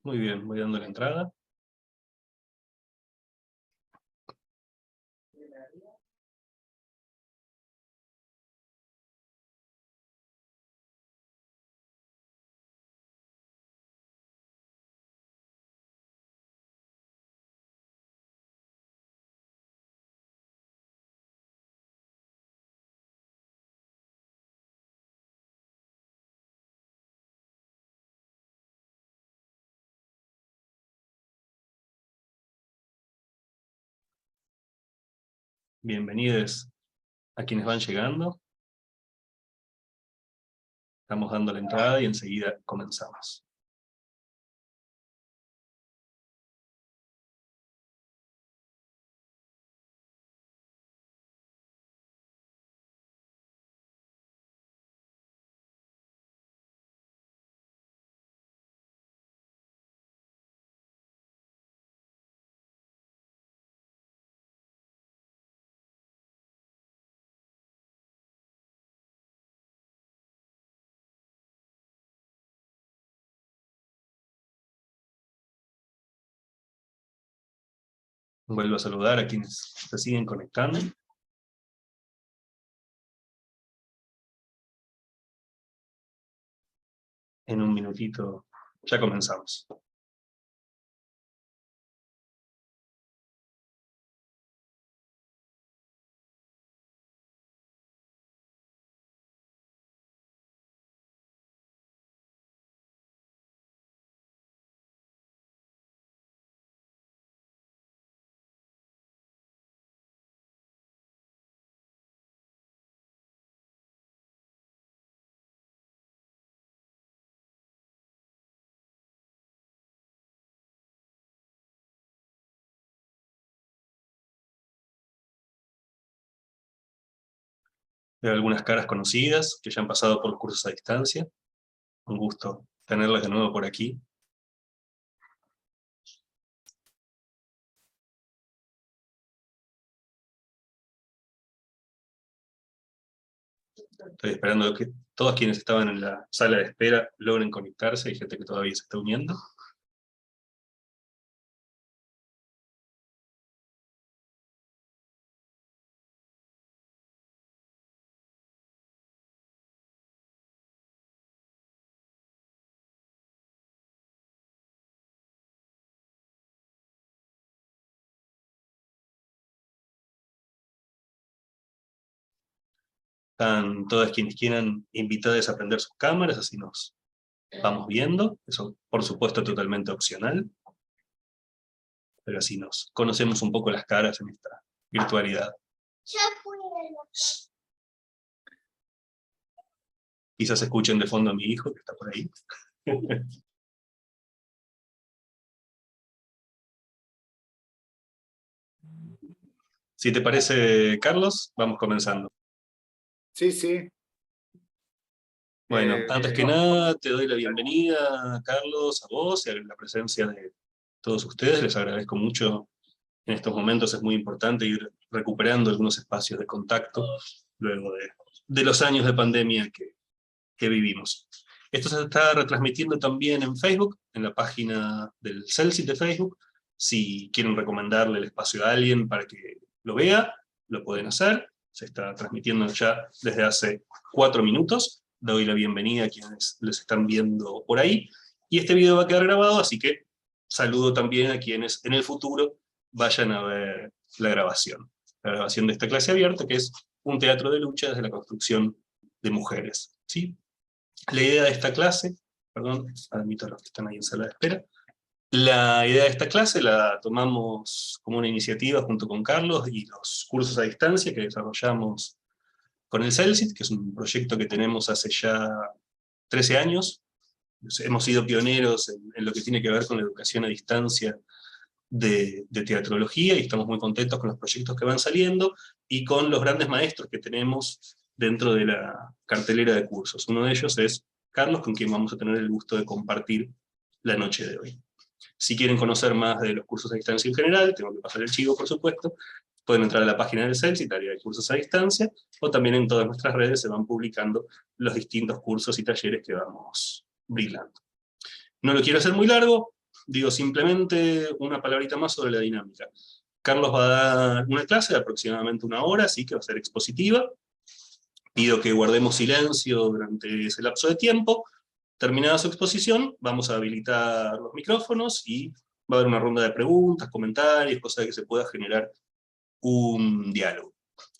Muy bien, voy dando la entrada. Bienvenidos a quienes van llegando. Estamos dando la entrada y enseguida comenzamos. Vuelvo a saludar a quienes se siguen conectando. En un minutito ya comenzamos. Veo algunas caras conocidas que ya han pasado por cursos a distancia. Un gusto tenerlas de nuevo por aquí. Estoy esperando que todos quienes estaban en la sala de espera logren conectarse. Hay gente que todavía se está uniendo. Están todas quienes quieran invitadas a prender sus cámaras, así nos vamos viendo. Eso, por supuesto, totalmente opcional. Pero así nos conocemos un poco las caras en esta virtualidad. Quizás escuchen de fondo a mi hijo, que está por ahí. Si te parece, Carlos, vamos comenzando. Sí, sí. Bueno, antes que nada, te doy la bienvenida, Carlos, a vos y a la presencia de todos ustedes. Les agradezco mucho. En estos momentos es muy importante ir recuperando algunos espacios de contacto luego de los años de pandemia que vivimos. Esto se está retransmitiendo también en Facebook, en la página del CELSIT de Facebook. Si quieren recomendarle el espacio a alguien para que lo vea, lo pueden hacer. Se está transmitiendo ya desde hace 4 minutos. Doy la bienvenida a quienes les están viendo por ahí. Y este video va a quedar grabado, así que saludo también a quienes en el futuro vayan a ver la grabación. La grabación de esta clase abierta, que es un teatro de lucha desde la construcción de mujeres. ¿Sí? La idea de esta clase, perdón, admito a los que están ahí en sala de espera, la idea de esta clase la tomamos como una iniciativa junto con Carlos y los cursos a distancia que desarrollamos con el CELSIT, que es un proyecto que tenemos hace ya 13 años. Hemos sido pioneros en lo que tiene que ver con la educación a distancia de teatrología y estamos muy contentos con los proyectos que van saliendo y con los grandes maestros que tenemos dentro de la cartelera de cursos. Uno de ellos es Carlos, con quien vamos a tener el gusto de compartir la noche de hoy. Si quieren conocer más de los cursos a distancia en general, tengo que pasar el chivo, por supuesto, pueden entrar a la página del CELSIT, área de cursos a distancia, o también en todas nuestras redes se van publicando los distintos cursos y talleres que vamos brindando. No lo quiero hacer muy largo, digo simplemente una palabrita más sobre la dinámica. Carlos va a dar una clase de aproximadamente 1 hora, así que va a ser expositiva. Pido que guardemos silencio durante ese lapso de tiempo. Terminada su exposición, vamos a habilitar los micrófonos y va a haber una ronda de preguntas, comentarios, cosa de que se pueda generar un diálogo.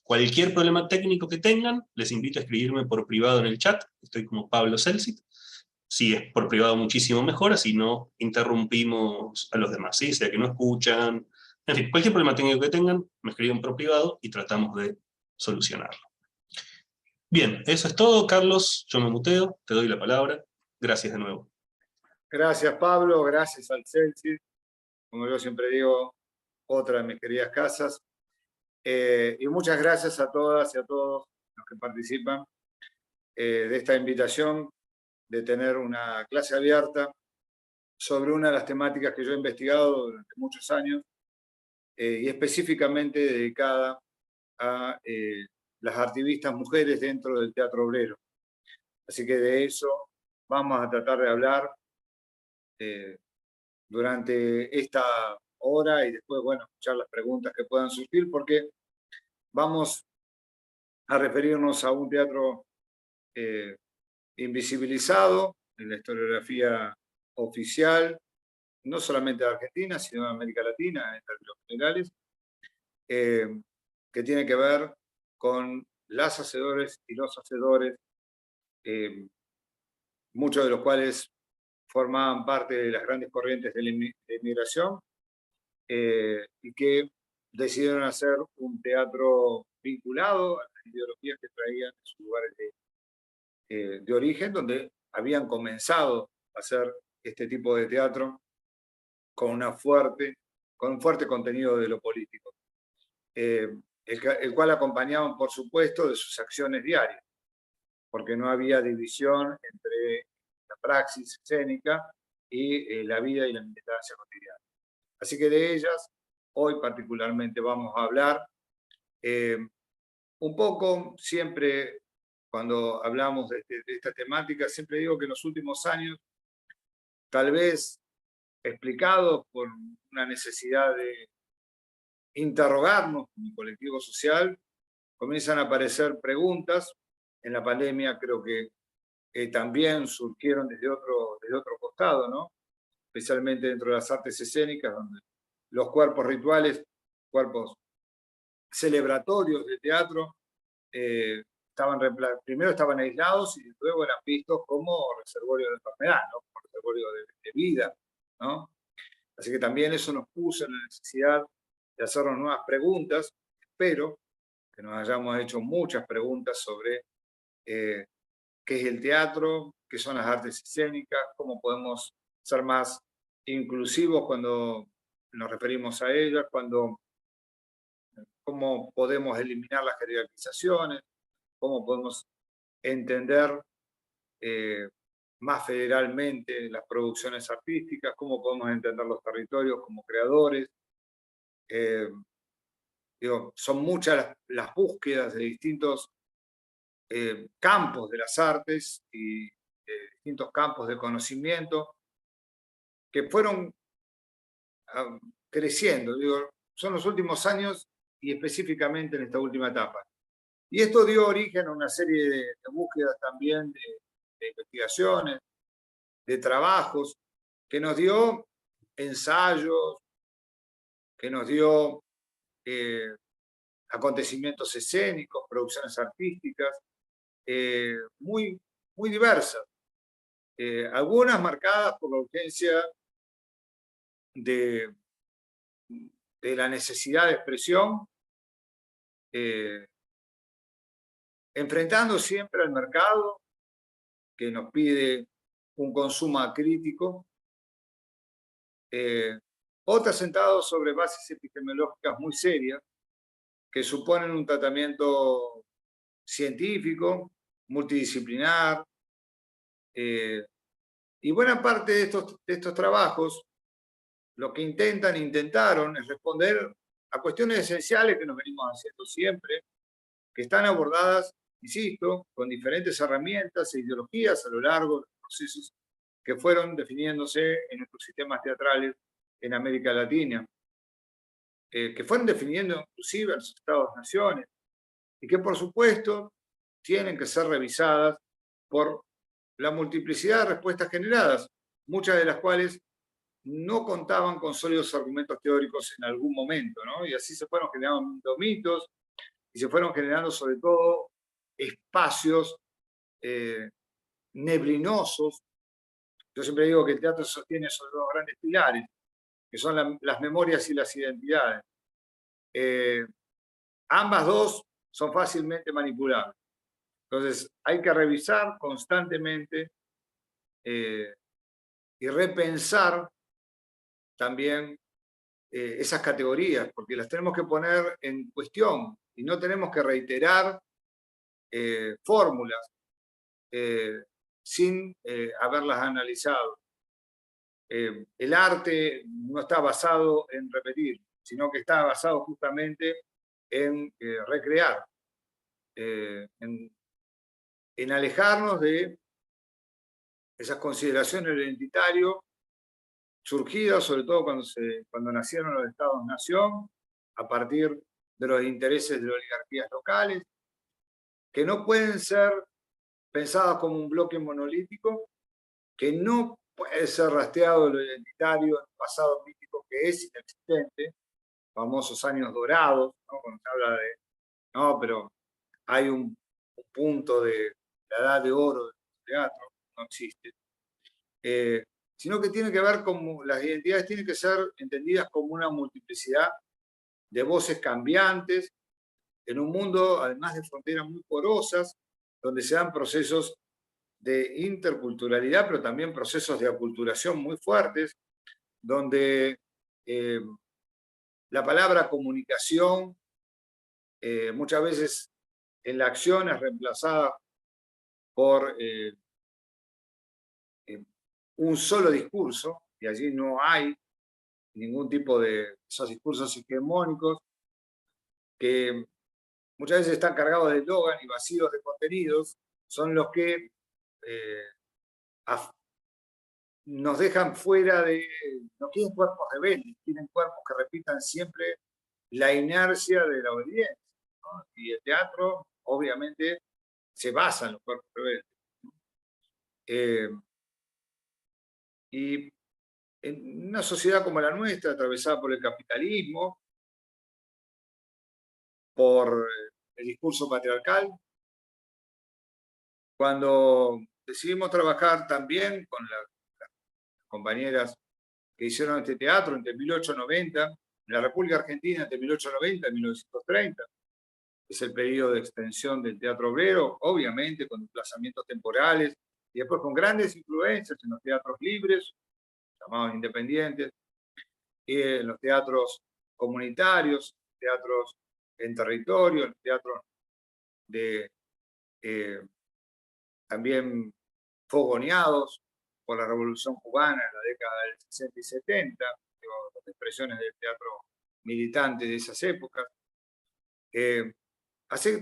Cualquier problema técnico que tengan, les invito a escribirme por privado en el chat, estoy como Pablo Celsit. Si es por privado muchísimo mejor, así no interrumpimos a los demás, ¿sí? Sea que no escuchan, en fin, cualquier problema técnico que tengan, me escriben por privado y tratamos de solucionarlo. Bien, eso es todo, Carlos, yo me muteo, te doy la palabra, gracias de nuevo. Gracias, Pablo, gracias al Celsius. Como yo siempre digo, otra de mis queridas casas. Y muchas gracias a todas y a todos los que participan de esta invitación de tener una clase abierta sobre una de las temáticas que yo he investigado durante muchos años y específicamente dedicada a las activistas mujeres dentro del teatro obrero. Así que de eso vamos a tratar de hablar durante esta hora y después, bueno, escuchar las preguntas que puedan surgir, porque vamos a referirnos a un teatro invisibilizado en la historiografía oficial, no solamente de Argentina, sino de América Latina, en términos generales, que tiene que ver con las hacedores y los hacedores, muchos de los cuales formaban parte de las grandes corrientes de la inmigración y que decidieron hacer un teatro vinculado a las ideologías que traían de sus lugares de origen, donde habían comenzado a hacer este tipo de teatro con un fuerte contenido de lo político, el cual acompañaban, por supuesto, de sus acciones diarias, porque no había división entre la praxis escénica y la vida y la militancia cotidiana. Así que de ellas, hoy particularmente vamos a hablar un poco. Siempre cuando hablamos de esta temática, siempre digo que en los últimos años, tal vez explicados por una necesidad de interrogarnos como colectivo social, comienzan a aparecer preguntas. En la pandemia creo que también surgieron desde otro costado, ¿no? Especialmente dentro de las artes escénicas, donde los cuerpos rituales, cuerpos celebratorios de teatro, primero estaban aislados y luego eran vistos como reservorio de enfermedad, ¿no? Como reservorio de vida, ¿no? Así que también eso nos puso en la necesidad de hacernos nuevas preguntas. Espero que nos hayamos hecho muchas preguntas sobre qué es el teatro, qué son las artes escénicas, cómo podemos ser más inclusivos cuando nos referimos a ellas, cómo podemos eliminar las jerarquizaciones, cómo podemos entender más federalmente las producciones artísticas, cómo podemos entender los territorios como creadores. Son muchas las búsquedas de distintos campos de las artes y distintos campos de conocimiento que fueron creciendo. Son los últimos años y específicamente en esta última etapa. Y esto dio origen a una serie de búsquedas también, de investigaciones, de trabajos, que nos dio ensayos, que nos dio acontecimientos escénicos, producciones artísticas, muy diversas. Algunas marcadas por la urgencia de la necesidad de expresión, enfrentando siempre al mercado que nos pide un consumo crítico, otras sentadas sobre bases epistemológicas muy serias que suponen un tratamiento científico, multidisciplinar, y buena parte de estos trabajos lo que intentaron es responder a cuestiones esenciales que nos venimos haciendo siempre, que están abordadas, insisto, con diferentes herramientas e ideologías a lo largo de los procesos que fueron definiéndose en nuestros sistemas teatrales en América Latina, que fueron definiendo inclusive a los Estados-naciones, y que por supuesto tienen que ser revisadas por la multiplicidad de respuestas generadas, muchas de las cuales no contaban con sólidos argumentos teóricos en algún momento, ¿no? Y así se fueron generando mitos, y se fueron generando sobre todo espacios neblinosos. Yo siempre digo que el teatro se sostiene sobre dos grandes pilares, que son las memorias y las identidades. Ambas dos son fácilmente manipulables. Entonces hay que revisar constantemente y repensar también esas categorías, porque las tenemos que poner en cuestión y no tenemos que reiterar fórmulas sin haberlas analizado. El arte no está basado en repetir, sino que está basado justamente en recrear, en alejarnos de esas consideraciones del identitario surgidas sobre todo cuando nacieron los estados-nación, a partir de los intereses de las oligarquías locales, que no pueden ser pensadas como un bloque monolítico, que no puede ser rastreado de lo identitario, el pasado mítico que es inexistente, famosos años dorados, ¿no? Cuando se habla de, no, pero hay un punto de la edad de oro del teatro, no existe. Sino que tiene que ver con, las identidades tienen que ser entendidas como una multiplicidad de voces cambiantes, en un mundo, además de fronteras muy porosas, donde se dan procesos de interculturalidad, pero también procesos de aculturación muy fuertes, donde la palabra comunicación muchas veces en la acción es reemplazada por un solo discurso, y allí no hay ningún tipo de esos discursos hegemónicos que muchas veces están cargados de eslogan y vacíos de contenidos, son los que nos dejan fuera de... No quieren cuerpos rebeldes, quieren cuerpos que repitan siempre la inercia de la obediencia, ¿no? Y el teatro, obviamente, se basa en los cuerpos rebeldes. Y en una sociedad como la nuestra, atravesada por el capitalismo, por el discurso patriarcal, cuando decidimos trabajar también con las compañeras que hicieron este teatro entre 1890, en la República Argentina entre 1890 y 1930, es el periodo de extensión del teatro obrero, obviamente con desplazamientos temporales, y después con grandes influencias en los teatros libres, llamados independientes, y en los teatros comunitarios, teatros en territorio, los teatros de, también fogoneados por la Revolución Cubana en la década del 60 y 70, las expresiones del teatro militante de esas épocas. Hace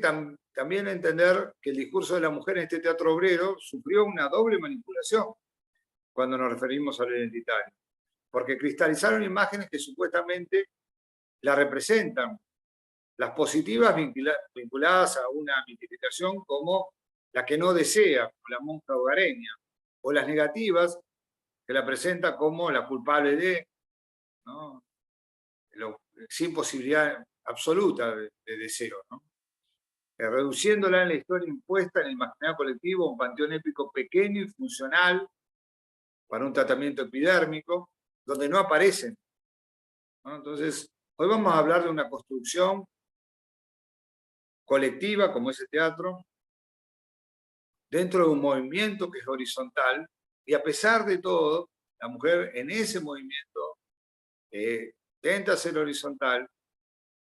también entender que el discurso de la mujer en este teatro obrero sufrió una doble manipulación cuando nos referimos al identitario, porque cristalizaron imágenes que supuestamente la representan, las positivas vinculadas a una mitificación como la que no desea, como la monja hogareña, o las negativas que la presenta como la culpable de, ¿no? Sin posibilidad absoluta de deseo, ¿no? Reduciéndola en la historia impuesta en el imaginario colectivo a un panteón épico pequeño y funcional para un tratamiento epidérmico, donde no aparecen, ¿no? Entonces, hoy vamos a hablar de una construcción colectiva, como es el teatro, dentro de un movimiento que es horizontal, y a pesar de todo, la mujer en ese movimiento intenta ser horizontal,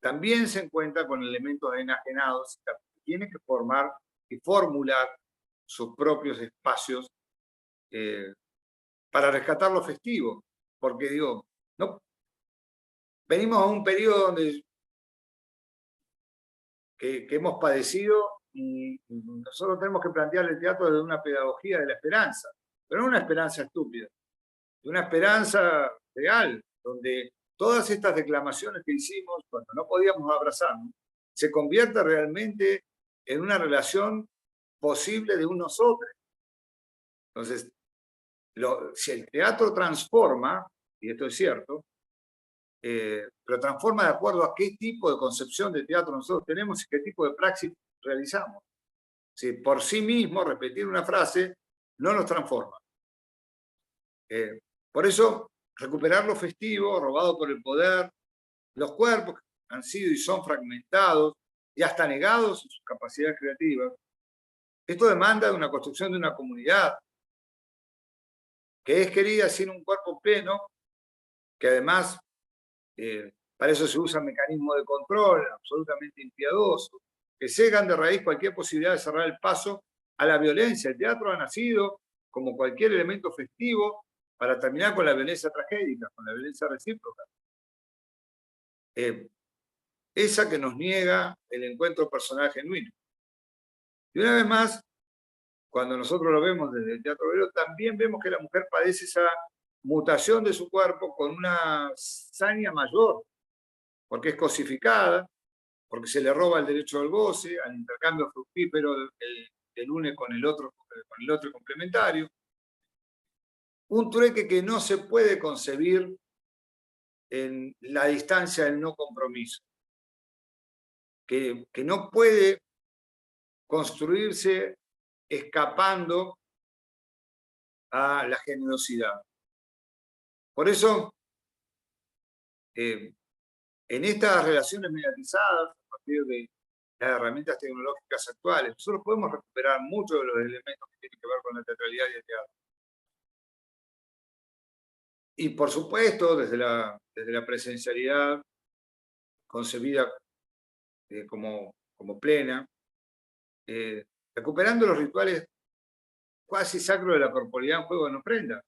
también se encuentra con elementos enajenados, tiene que formar y formular sus propios espacios para rescatar lo festivo, porque digo, no, venimos a un periodo donde que hemos padecido y nosotros tenemos que plantear el teatro desde una pedagogía de la esperanza. pero no una esperanza estúpida, una esperanza real, donde todas estas declamaciones que hicimos cuando no podíamos abrazarnos, se convierta realmente en una relación posible de un nosotros. Entonces, si el teatro transforma, y esto es cierto, pero transforma de acuerdo a qué tipo de concepción de teatro nosotros tenemos y qué tipo de praxis realizamos. Si por sí mismo repetir una frase no nos transforma. Por eso, recuperar lo festivo, robado por el poder, los cuerpos que han sido y son fragmentados y hasta negados en sus capacidades creativas, esto demanda de una construcción de una comunidad que es querida sin un cuerpo pleno, que además para eso se usan mecanismos de control absolutamente impiadosos, que cegan de raíz cualquier posibilidad de cerrar el paso a la violencia. El teatro ha nacido como cualquier elemento festivo para terminar con la violencia tragédica, con la violencia recíproca. Esa que nos niega el encuentro personal genuino. Y una vez más, cuando nosotros lo vemos desde el teatro obrero, también vemos que la mujer padece esa mutación de su cuerpo con una saña mayor, porque es cosificada, porque se le roba el derecho al goce, al intercambio fructífero del uno con el otro complementario. Un trueque que no se puede concebir en la distancia del no compromiso, que no puede construirse escapando a la generosidad. Por eso, en estas relaciones mediatizadas, a partir de las herramientas tecnológicas actuales, nosotros podemos recuperar muchos de los elementos que tienen que ver con la teatralidad y el teatro. Y por supuesto, desde la presencialidad concebida como plena, recuperando los rituales cuasi sacros de la corporalidad en juego en ofrenda.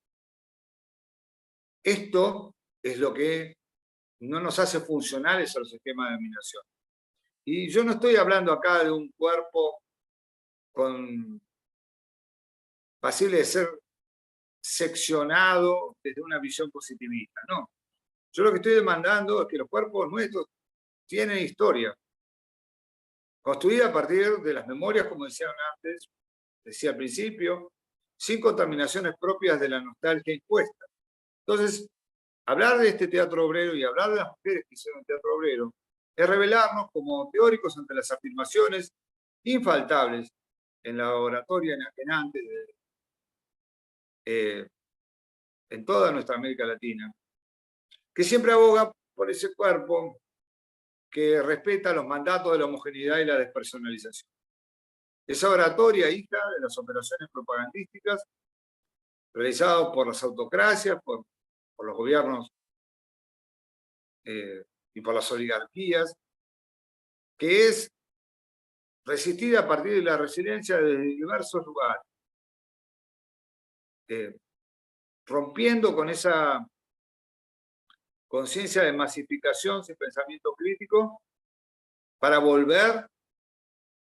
Esto es lo que no nos hace funcionales al sistema de dominación. Y yo no estoy hablando acá de un cuerpo pasible de ser seccionado desde una visión positivista, no. Yo lo que estoy demandando es que los cuerpos nuestros tienen historia, construida a partir de las memorias, como decían antes, decía al principio, sin contaminaciones propias de la nostalgia impuesta. Entonces, hablar de este teatro obrero y hablar de las mujeres que hicieron teatro obrero es revelarnos como teóricos ante las afirmaciones infaltables en la oratoria enajenante en toda nuestra América Latina, que siempre aboga por ese cuerpo que respeta los mandatos de la homogeneidad y la despersonalización. Esa oratoria, hija de las operaciones propagandísticas realizadas por las autocracias, por los gobiernos y por las oligarquías, que es resistida a partir de la resiliencia de diversos lugares, rompiendo con esa conciencia de masificación sin pensamiento crítico para volver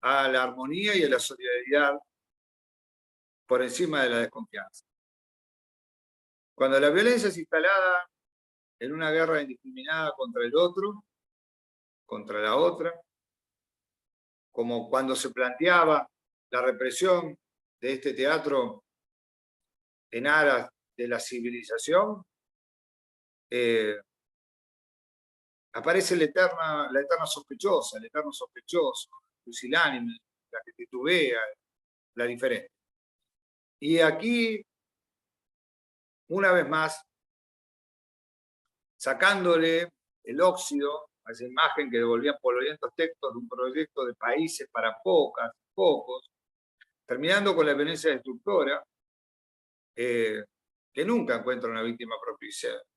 a la armonía y a la solidaridad por encima de la desconfianza. Cuando la violencia es instalada en una guerra indiscriminada contra el otro, contra la otra, como cuando se planteaba la represión de este teatro en aras de la civilización, aparece la eterna sospechosa, el eterno sospechoso, el pusilánime, la que titubea, la diferente. Y aquí, una vez más, sacándole el óxido a esa imagen que devolvían polvorientos textos de un proyecto de países para pocos, terminando con la violencia destructora, que nunca encuentra una víctima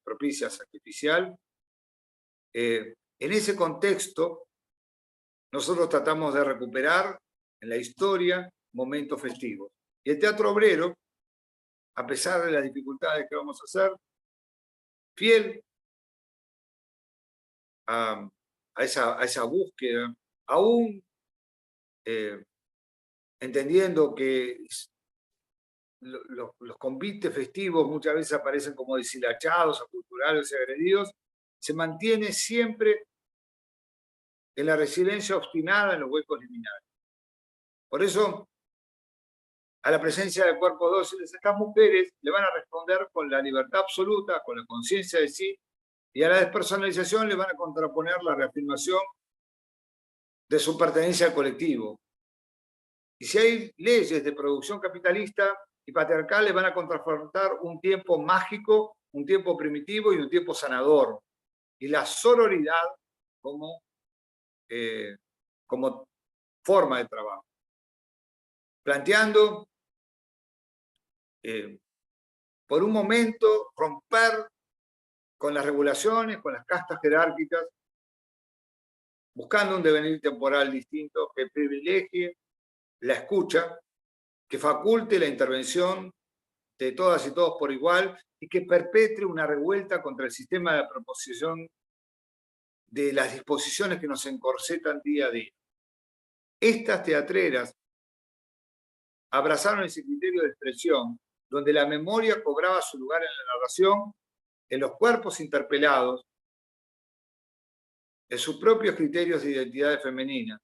propicia sacrificial. En ese contexto, nosotros tratamos de recuperar en la historia momentos festivos. Y el teatro obrero, a pesar de las dificultades que vamos a hacer, fiel a esa búsqueda, aún entendiendo que los convites festivos muchas veces aparecen como deshilachados, aculturados y agredidos, se mantiene siempre en la resiliencia obstinada en los huecos liminales. Por eso, a la presencia de cuerpos dóciles, estas mujeres le van a responder con la libertad absoluta, con la conciencia de sí, y a la despersonalización le van a contraponer la reafirmación de su pertenencia al colectivo. Y si hay leyes de producción capitalista y patriarcal, le van a contrafrontar un tiempo mágico, un tiempo primitivo y un tiempo sanador. Y la sororidad como forma de trabajo. Planteando, por un momento, romper con las regulaciones, con las castas jerárquicas, buscando un devenir temporal distinto que privilegie la escucha, que faculte la intervención de todas y todos por igual y que perpetre una revuelta contra el sistema de proposición de las disposiciones que nos encorsetan día a día. Estas teatreras abrazaron ese criterio de expresión, donde la memoria cobraba su lugar en la narración, en los cuerpos interpelados, en sus propios criterios de identidad femenina,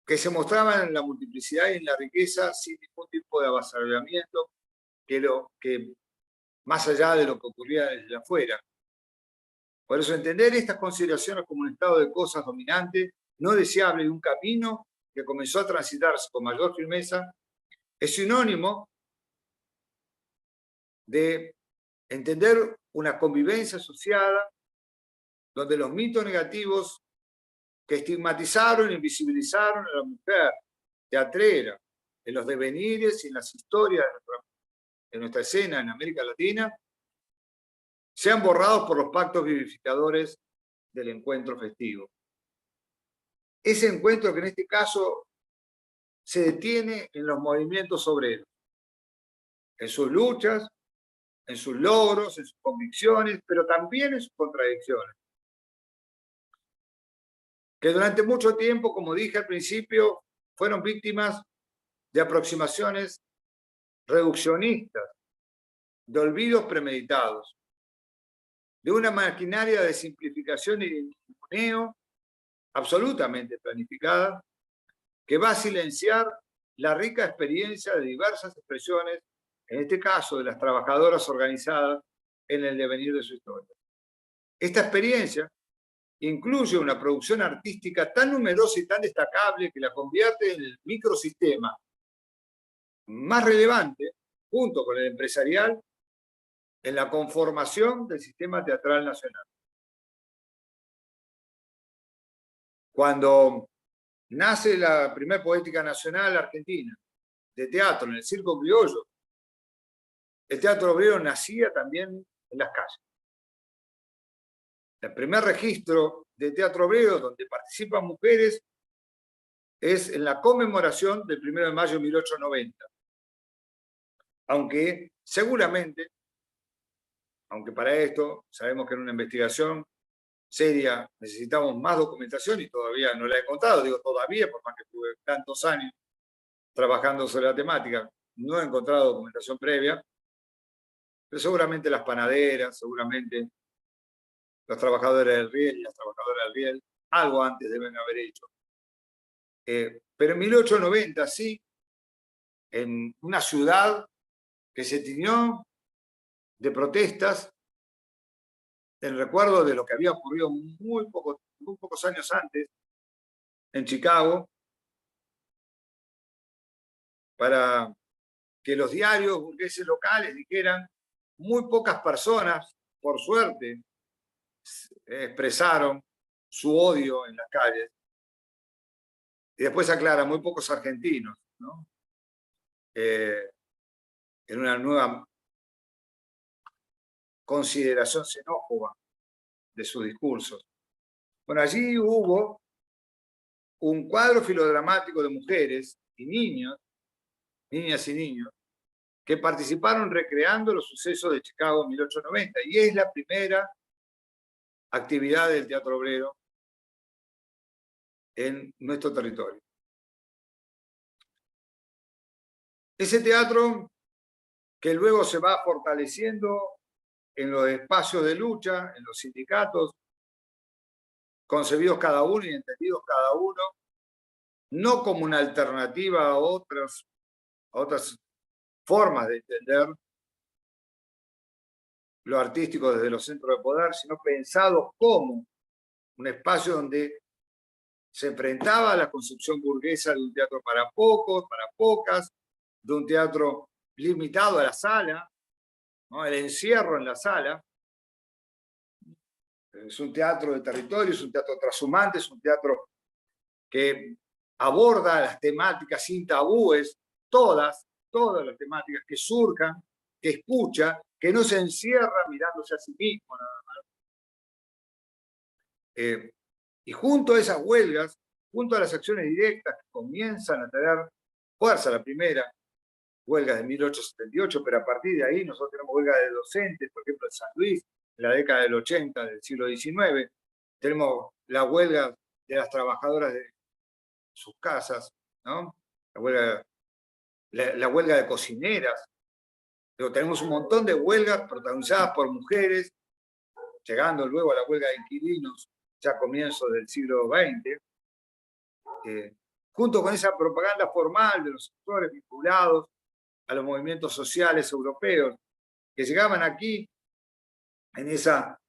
que se mostraban en la multiplicidad y en la riqueza sin ningún tipo de avasallamiento, que más allá de lo que ocurría desde afuera. Por eso entender estas consideraciones como un estado de cosas dominante, no deseable, y un camino que comenzó a transitarse con mayor firmeza, es sinónimo de entender una convivencia asociada donde los mitos negativos que estigmatizaron e invisibilizaron a la mujer teatrera en los devenires y en las historias de nuestra escena en América Latina, sean borrados por los pactos vivificadores del encuentro festivo. Ese encuentro que en este caso se detiene en los movimientos obreros, en sus luchas, en sus logros, en sus convicciones, pero también en sus contradicciones. Que durante mucho tiempo, como dije al principio, fueron víctimas de aproximaciones reduccionistas, de olvidos premeditados, de una maquinaria de simplificación y de ninguneo absolutamente planificada, que va a silenciar la rica experiencia de diversas expresiones, en este caso de las trabajadoras organizadas en el devenir de su historia. Esta experiencia incluye una producción artística tan numerosa y tan destacable que la convierte en el microsistema más relevante, junto con el empresarial, en la conformación del sistema teatral nacional. Cuando nace la primera poética nacional argentina de teatro en el Circo Criollo, el teatro obrero nacía también en las calles. El primer registro de teatro obrero donde participan mujeres es en la conmemoración del 1 de mayo de 1890. Aunque seguramente, aunque para esto sabemos que en una investigación seria necesitamos más documentación y todavía no la he encontrado, digo todavía, por más que tuve tantos años trabajando sobre la temática, no he encontrado documentación previa, pero seguramente las panaderas, seguramente los trabajadores del riel y las trabajadoras del riel, algo antes deben haber hecho. Pero en 1890 sí, en una ciudad que se tiñó de protestas en recuerdo de lo que había ocurrido muy pocos años antes en Chicago, para que los diarios burgueses locales dijeran, muy pocas personas, por suerte, expresaron su odio en las calles. Y después aclara, muy pocos argentinos, ¿no? En una nueva consideración xenófoba de sus discursos. Bueno, allí hubo un cuadro filodramático de mujeres y niños, niñas y niños, que participaron recreando los sucesos de Chicago en 1890, y es la primera actividad del teatro obrero en nuestro territorio. Ese teatro que luego se va fortaleciendo en los espacios de lucha, en los sindicatos, concebidos cada uno y entendidos cada uno, no como una alternativa a otras formas de entender lo artístico desde los centros de poder, sino pensados como un espacio donde se enfrentaba a la concepción burguesa de un teatro para pocos, para pocas, de un teatro limitado a la sala, ¿no? El encierro en la sala. Es un teatro de territorio, es un teatro trashumante, es un teatro que aborda las temáticas sin tabúes, todas las temáticas que surjan, que escucha, que no se encierra mirándose a sí mismo nada más. Y junto a esas huelgas, junto a las acciones directas que comienzan a tener fuerza, la primera huelga de 1878, pero a partir de ahí nosotros tenemos huelga de docentes, por ejemplo en San Luis, en la década del 80 del siglo XIX, tenemos la huelga de las trabajadoras de sus casas, ¿no? La huelga de cocineras. Pero tenemos un montón de huelgas protagonizadas por mujeres, llegando luego a la huelga de inquilinos ya a comienzos del siglo XX, junto con esa propaganda formal de los sectores vinculados a los movimientos sociales europeos, que llegaban aquí en esa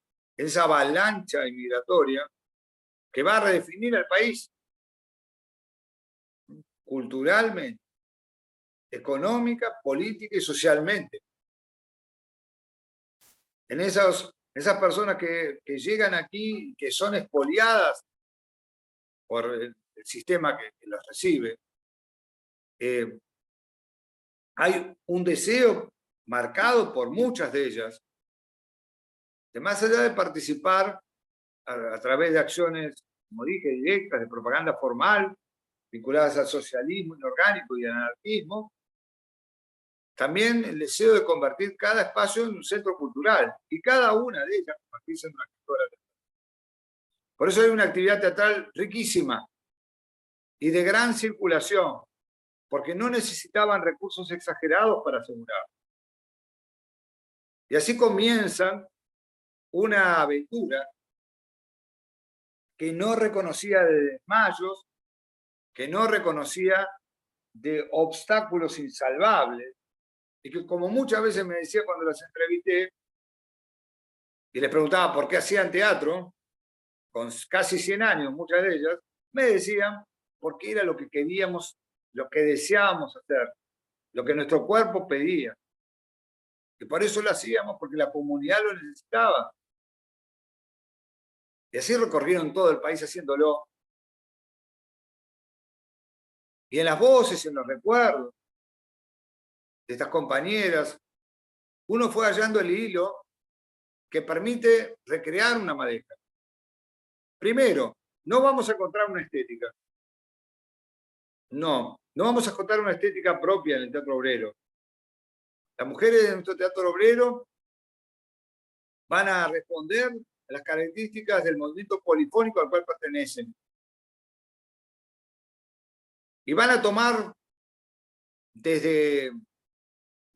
avalancha inmigratoria que va a redefinir al país culturalmente, económica, política y socialmente. En esas personas que llegan aquí, que son expoliadas por el sistema que las recibe, hay un deseo marcado por muchas de ellas, de más allá de participar a través de acciones, como dije, directas, de propaganda formal, vinculadas al socialismo inorgánico y al anarquismo, también el deseo de convertir cada espacio en un centro cultural y cada una de ellas convertirse en una gestora teatral. Por eso hay una actividad teatral riquísima y de gran circulación, porque no necesitaban recursos exagerados para asegurar. Y así comienzan una aventura que no reconocía de desmayos, que no reconocía de obstáculos insalvables, y que como muchas veces me decía cuando las entrevisté, y les preguntaba por qué hacían teatro, con casi 100 años, muchas de ellas, me decían porque era lo que queríamos, lo que deseábamos hacer, lo que nuestro cuerpo pedía. Y por eso lo hacíamos, porque la comunidad lo necesitaba. Y así recorrieron todo el país haciéndolo. Y en las voces, en los recuerdos de estas compañeras, uno fue hallando el hilo que permite recrear una madeja. Primero, no vamos a encontrar una estética. No vamos a encontrar una estética propia en el teatro obrero. Las mujeres de nuestro teatro obrero van a responder a las características del movimiento polifónico al cual pertenecen. Y van a tomar desde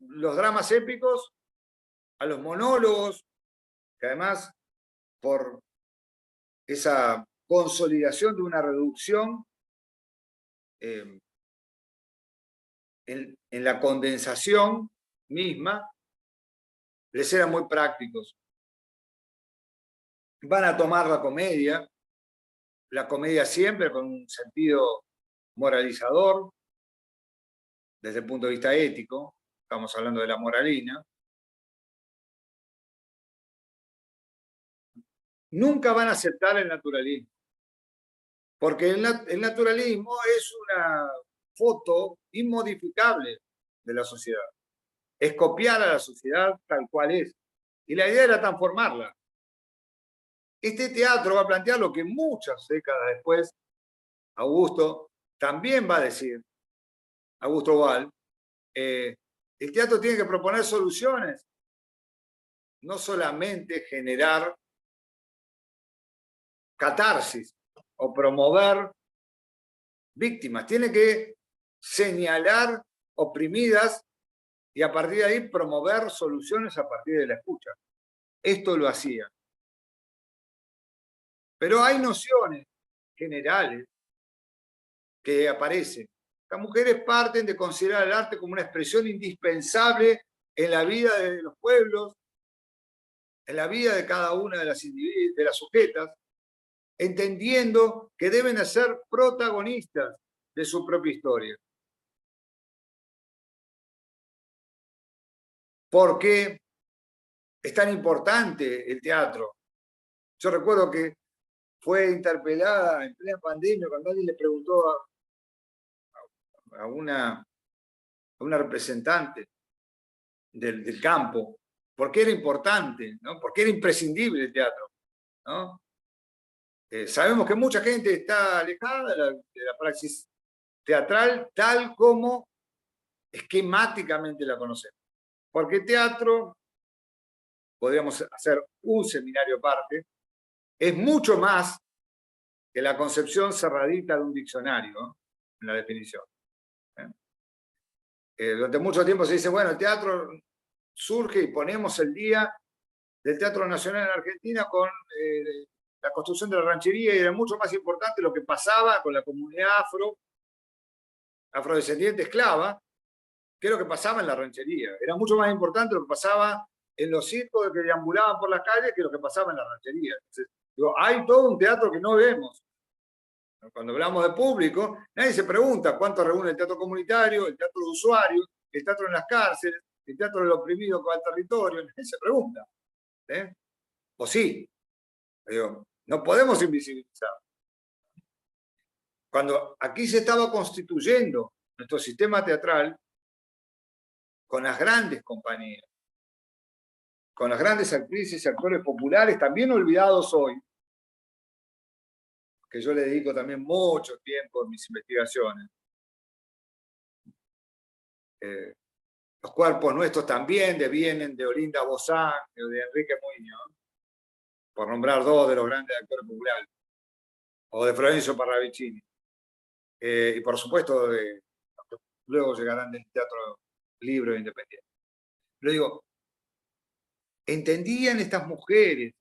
los dramas épicos a los monólogos, que además por esa consolidación de una reducción en la condensación misma, les eran muy prácticos. Van a tomar la comedia siempre con un sentido moralizador, desde el punto de vista ético, estamos hablando de la moralina. Nunca van a aceptar el naturalismo, porque el naturalismo es una foto inmodificable de la sociedad. Es copiar a la sociedad tal cual es. Y la idea era transformarla. Este teatro va a plantear lo que muchas décadas después Augusto también va a decir, Augusto Boal, el teatro tiene que proponer soluciones, no solamente generar catarsis o promover víctimas, tiene que señalar oprimidas y a partir de ahí promover soluciones a partir de la escucha. Esto lo hacía. Pero hay nociones generales que aparecen. Las mujeres parten de considerar el arte como una expresión indispensable en la vida de los pueblos, en la vida de cada una de las sujetas, entendiendo que deben ser protagonistas de su propia historia. ¿Por qué es tan importante el teatro? Yo recuerdo que fue interpelada en plena pandemia cuando alguien le preguntó a una representante del campo por qué era importante, ¿no? Por qué era imprescindible el teatro, ¿no? Sabemos que mucha gente está alejada de la praxis teatral tal como esquemáticamente la conocemos. Porque teatro, podríamos hacer un seminario aparte, es mucho más que la concepción cerradita de un diccionario, ¿no? En la definición. Durante mucho tiempo se dice, bueno, el teatro surge y ponemos el día del Teatro Nacional en Argentina con la construcción de la ranchería, y era mucho más importante lo que pasaba con la comunidad afrodescendiente esclava, que lo que pasaba en la ranchería. Era mucho más importante lo que pasaba en los circos que deambulaban por las calles que lo que pasaba en la ranchería. Entonces, digo, hay todo un teatro que no vemos. Cuando hablamos de público, nadie se pregunta cuánto reúne el teatro comunitario, el teatro de usuarios, el teatro en las cárceles, el teatro del oprimido con el territorio, nadie se pregunta. O sí, digo, no podemos invisibilizar. Cuando aquí se estaba constituyendo nuestro sistema teatral, con las grandes compañías, con las grandes actrices y actores populares, también olvidados hoy, que yo le dedico también mucho tiempo en mis investigaciones. Los cuerpos nuestros también devienen de Olinda Bozán o de Enrique Muñoz, por nombrar dos de los grandes actores populares, o de Florencio Parravicini. Y por supuesto, luego llegarán del teatro libre e independiente. Pero digo, ¿entendían estas mujeres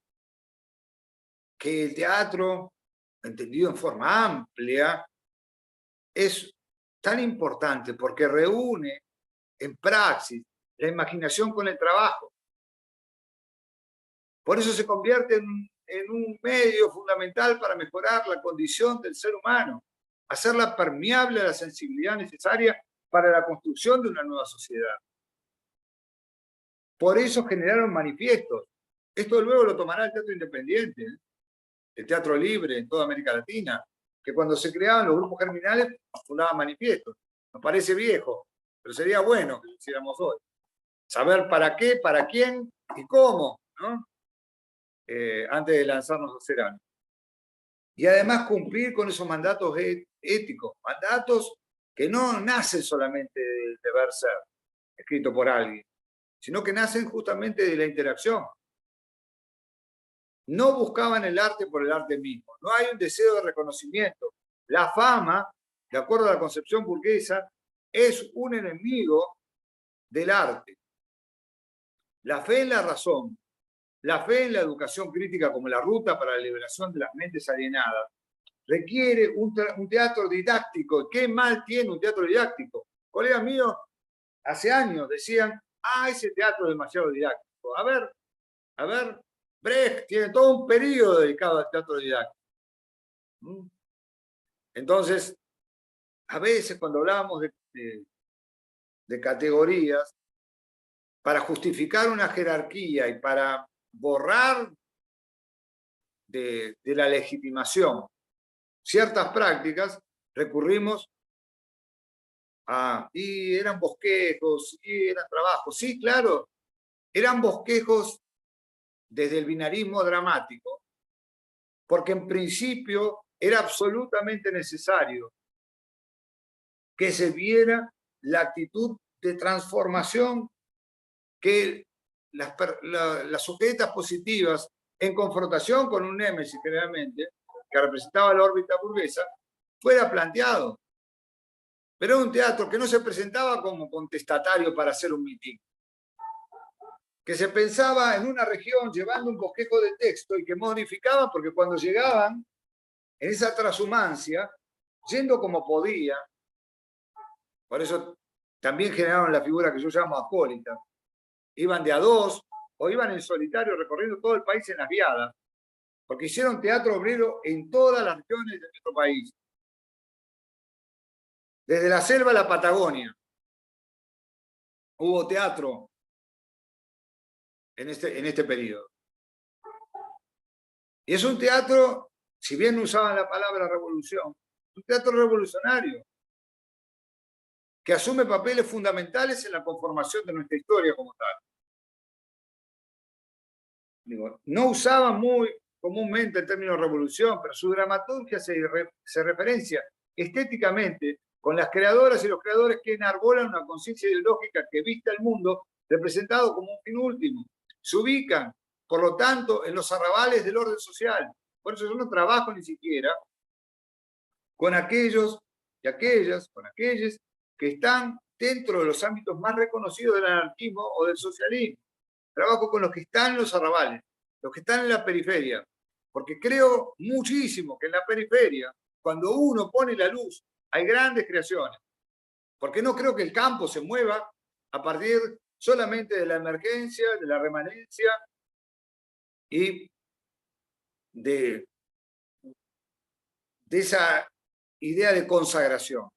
que el teatro, entendido en forma amplia, es tan importante porque reúne en praxis la imaginación con el trabajo? Por eso se convierte en un medio fundamental para mejorar la condición del ser humano, hacerla permeable a la sensibilidad necesaria para la construcción de una nueva sociedad. Por eso generaron manifiestos. Esto luego lo tomará el teatro independiente, el teatro libre en toda América Latina, que cuando se creaban los grupos germinales fundaban manifiestos. Nos parece viejo, pero sería bueno que lo hiciéramos hoy. Saber para qué, para quién y cómo, ¿no? Antes de lanzarnos a hacer algo. Y además cumplir con esos mandatos éticos, mandatos que no nacen solamente del deber ser, escrito por alguien, sino que nacen justamente de la interacción. No buscaban el arte por el arte mismo, no hay un deseo de reconocimiento. La fama, de acuerdo a la concepción burguesa, es un enemigo del arte. La fe en la razón, la fe en la educación crítica como la ruta para la liberación de las mentes alienadas, requiere un teatro didáctico. ¿Qué mal tiene un teatro didáctico? Colegas míos hace años decían, ese teatro es demasiado didáctico. A ver, Brecht tiene todo un periodo dedicado al teatro didáctico. Entonces, a veces cuando hablamos de categorías, para justificar una jerarquía y para borrar de la legitimación ciertas prácticas, recurrimos y eran bosquejos, y eran trabajos. Sí, claro, eran bosquejos desde el binarismo dramático, porque en principio era absolutamente necesario que se viera la actitud de transformación que las sujetas positivas en confrontación con un némesis generalmente, que representaba la órbita burguesa, fuera planteado. Pero era un teatro que no se presentaba como contestatario para hacer un mitin, que se pensaba en una región llevando un bosquejo de texto y que modificaba, porque cuando llegaban en esa transhumancia, yendo como podía, por eso también generaron la figura que yo llamo acólita, iban de a dos o iban en solitario recorriendo todo el país en las viadas, porque hicieron teatro obrero en todas las regiones de nuestro país, desde la selva a la Patagonia. Hubo teatro en este periodo. Y es un teatro, si bien no usaban la palabra revolución, un teatro revolucionario, que asume papeles fundamentales en la conformación de nuestra historia como tal. Digo, no usaban muy comúnmente el término revolución, pero su dramaturgia se referencia estéticamente con las creadoras y los creadores que enarbolan una conciencia ideológica que vista el mundo representado como un fin último. Se ubican, por lo tanto, en los arrabales del orden social. Por eso yo no trabajo ni siquiera con aquellos y aquellas, con aquellos que están dentro de los ámbitos más reconocidos del anarquismo o del socialismo. Trabajo con los que están en los arrabales, los que están en la periferia, porque creo muchísimo que en la periferia, cuando uno pone la luz, hay grandes creaciones, porque no creo que el campo se mueva a partir solamente de la emergencia, de la remanencia y de esa idea de consagración.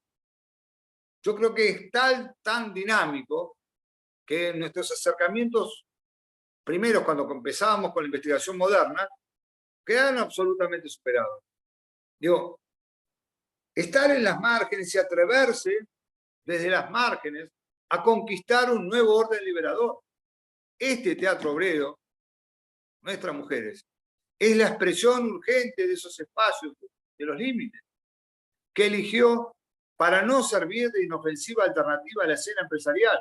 Yo creo que es tan dinámico que nuestros acercamientos, primero cuando empezábamos con la investigación moderna, quedaron absolutamente superados. Digo, estar en las márgenes y atreverse desde las márgenes a conquistar un nuevo orden liberador. Este teatro obrero, nuestras mujeres, es la expresión urgente de esos espacios, de los límites, que eligió para no servir de inofensiva alternativa a la escena empresarial.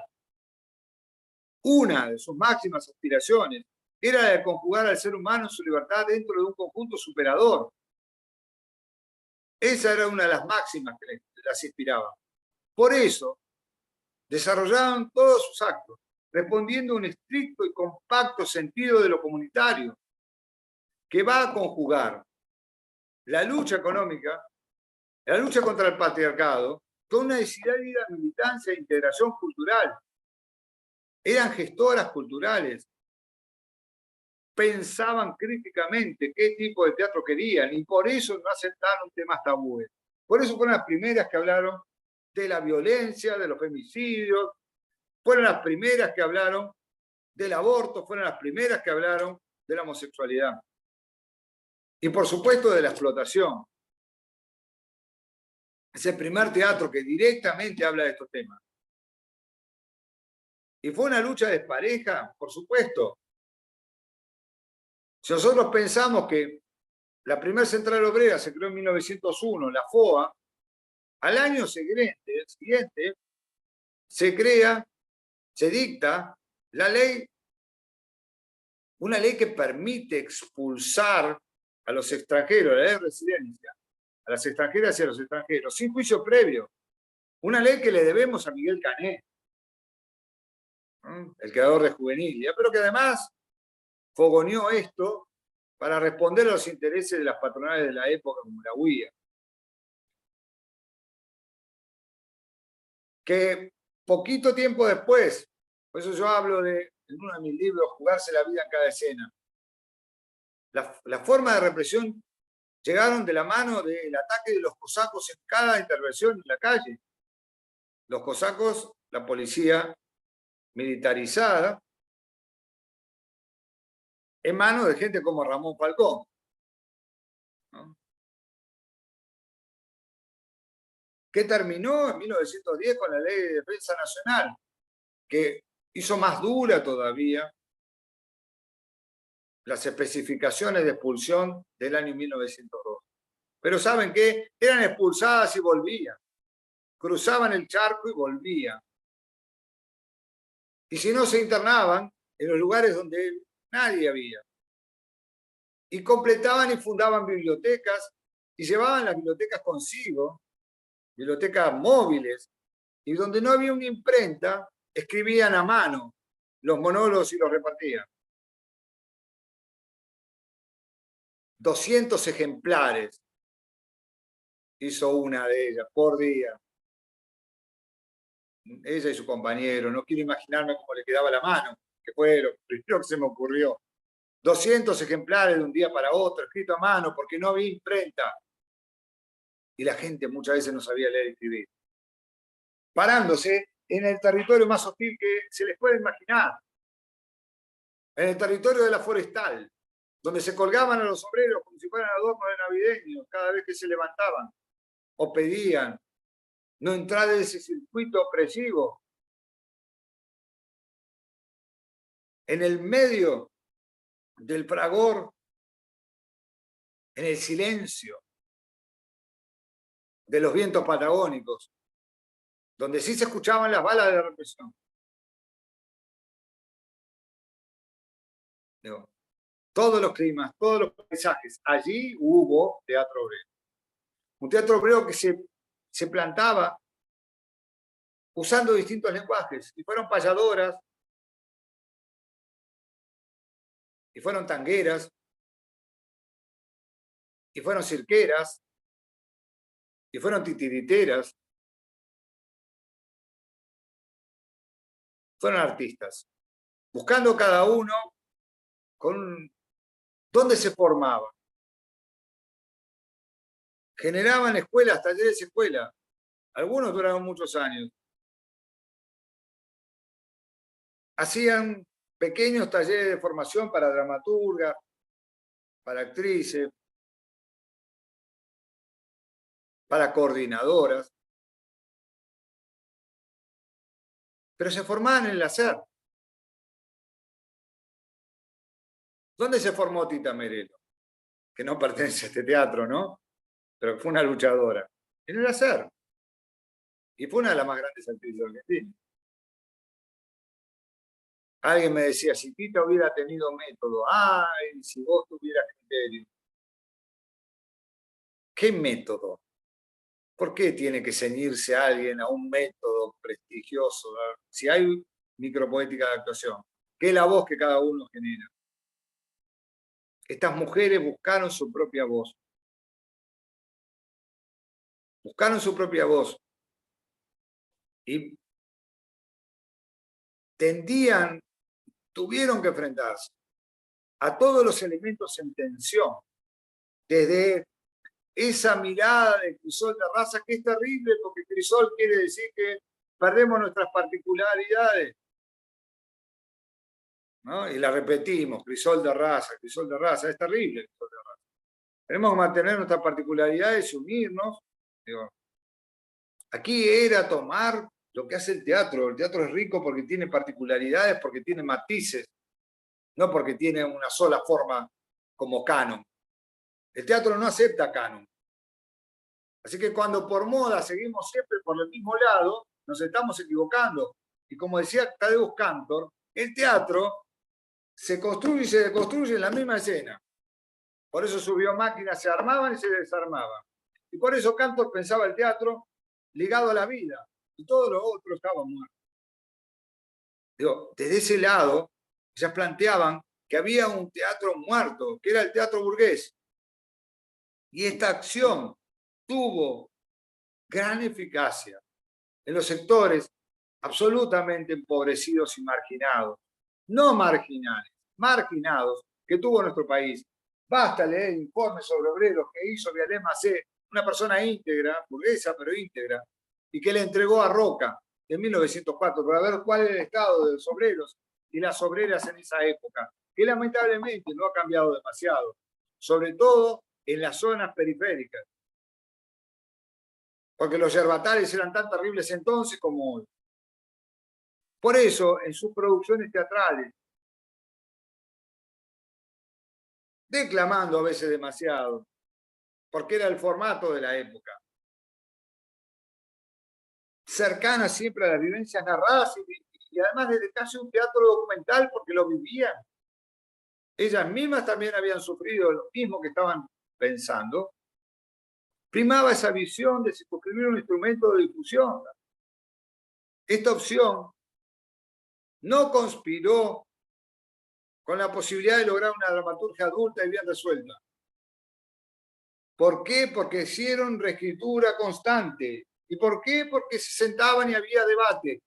Una de sus máximas aspiraciones era la de conjugar al ser humano en su libertad dentro de un conjunto superador. Esa era una de las máximas que las inspiraba. Por eso, desarrollaban todos sus actos, respondiendo a un estricto y compacto sentido de lo comunitario, que va a conjugar la lucha económica, la lucha contra el patriarcado, con una decidida militancia e integración cultural. Eran gestoras culturales, pensaban críticamente qué tipo de teatro querían y por eso no aceptaron temas tabúes. Por eso fueron las primeras que hablaron de la violencia, de los femicidios, fueron las primeras que hablaron del aborto, fueron las primeras que hablaron de la homosexualidad. Y por supuesto de la explotación. Es el primer teatro que directamente habla de estos temas. Y fue una lucha despareja, por supuesto. Si nosotros pensamos que la primera central obrera se creó en 1901, la FOA, al año siguiente se crea, se dicta la ley, una ley que permite expulsar a los extranjeros, la ley de residencia, a las extranjeras y a los extranjeros, sin juicio previo. Una ley que le debemos a Miguel Cané, el creador de Juvenilia, pero que además fogoneó esto para responder a los intereses de las patronales de la época, como la UIA. Que poquito tiempo después, por eso yo hablo en uno de mis libros, Jugarse la vida en cada escena, la forma de represión llegaron de la mano del ataque de los cosacos en cada intervención en la calle. Los cosacos, la policía militarizada, en manos de gente como Ramón Falcón, ¿no? Que terminó en 1910 con la Ley de Defensa Nacional, que hizo más dura todavía las especificaciones de expulsión del año 1902. Pero ¿saben qué? Eran expulsadas y volvían. Cruzaban el charco y volvían. Y si no, se internaban en los lugares donde nadie había. Y completaban y fundaban bibliotecas y llevaban las bibliotecas consigo, bibliotecas móviles, y donde no había una imprenta, escribían a mano los monólogos y los repartían. 200 ejemplares hizo una de ellas por día. Ella y su compañero, no quiero imaginarme cómo le quedaba la mano, que fue lo primero que se me ocurrió. 200 ejemplares de un día para otro, escrito a mano, porque no había imprenta. Y la gente muchas veces no sabía leer y escribir. Parándose en el territorio más hostil que se les puede imaginar. En el territorio de la forestal, donde se colgaban a los obreros como si fueran adornos de navideños cada vez que se levantaban o pedían no entrar en ese circuito opresivo. En el medio del fragor, en el silencio de los vientos patagónicos, donde sí se escuchaban las balas de la represión. Digo, todos los climas, todos los paisajes, allí hubo teatro obrero. Un teatro obrero que se plantaba usando distintos lenguajes, y fueron payadoras, y fueron tangueras, y fueron cirqueras, y fueron titiriteras, fueron artistas, buscando cada uno con dónde se formaban. Generaban escuelas, talleres de escuela. Algunos duraron muchos años. Hacían pequeños talleres de formación para dramaturgas, para actrices, para coordinadoras. Pero se formaban en el hacer. ¿Dónde se formó Tita Merelo? Que no pertenece a este teatro, ¿no? Pero fue una luchadora. En el hacer. Y fue una de las más grandes actrices de Argentina. Alguien me decía, si Tita hubiera tenido método, ay, si vos tuvieras criterio. ¿Qué método? ¿Por qué tiene que ceñirse alguien a un método prestigioso? Si hay micropoética de actuación, ¿qué es la voz que cada uno genera? Estas mujeres buscaron su propia voz. Buscaron su propia voz. Y tuvieron que enfrentarse a todos los elementos en tensión, desde esa mirada de Crisol de raza, que es terrible, porque Crisol quiere decir que perdemos nuestras particularidades, ¿no? Y la repetimos, Crisol de raza, es terrible Crisol de raza. Tenemos que mantener nuestras particularidades y unirnos. Digo, aquí era tomar lo que hace el teatro. El teatro es rico porque tiene particularidades, porque tiene matices, no porque tiene una sola forma como canon. El teatro no acepta canon. Así que cuando por moda seguimos siempre por el mismo lado, nos estamos equivocando. Y como decía Tadeusz Kantor, el teatro se construye y se deconstruye en la misma escena. Por eso sus biomáquinas se armaban y se desarmaban. Y por eso Kantor pensaba el teatro ligado a la vida. Y todo lo otro estaba muerto. Digo, desde ese lado, ellas planteaban que había un teatro muerto, que era el teatro burgués. Y esta acción tuvo gran eficacia en los sectores absolutamente empobrecidos y marginados. No marginales, marginados que tuvo nuestro país. Basta leer informes sobre obreros que hizo Vialé Macé, una persona íntegra, burguesa pero íntegra, y que le entregó a Roca en 1904 para ver cuál era el estado de los obreros y las obreras en esa época, que lamentablemente no ha cambiado demasiado, sobre todo en las zonas periféricas, porque los yerbatales eran tan terribles entonces como hoy. Por eso, en sus producciones teatrales, declamando a veces demasiado, porque era el formato de la época, cercana siempre a las vivencias narradas y además desde casi un teatro documental porque lo vivían. Ellas mismas también habían sufrido lo mismo que estaban pensando. Primaba esa visión de circunscribir un instrumento de difusión. esta opción no conspiró con la posibilidad de lograr una dramaturgia adulta y bien resuelta. ¿Por qué? Porque hicieron reescritura constante. ¿Y por qué? Porque se sentaban y había debate.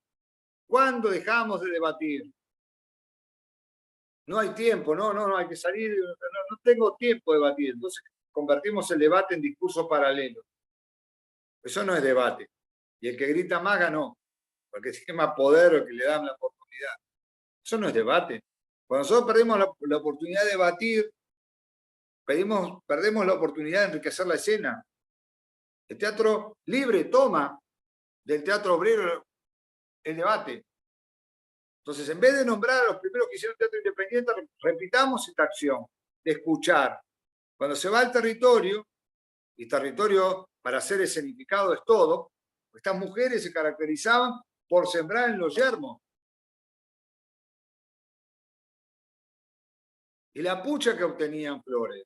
¿Cuándo dejamos de debatir? No hay tiempo, no, hay que salir, no tengo tiempo de debatir. Entonces convertimos el debate en discurso paralelo. Eso no es debate. Y el que grita más ganó, porque tiene más poder o que le dan la oportunidad. Eso no es debate. Cuando nosotros perdemos la oportunidad de debatir, perdemos la oportunidad de enriquecer la escena. El teatro libre toma del teatro obrero el debate. Entonces, en vez de nombrar a los primeros que hicieron teatro independiente, repitamos esta acción de escuchar. Cuando se va al territorio, y territorio para ser escenificado es todo, estas mujeres se caracterizaban por sembrar en los yermos. Y la pucha que obtenían flores.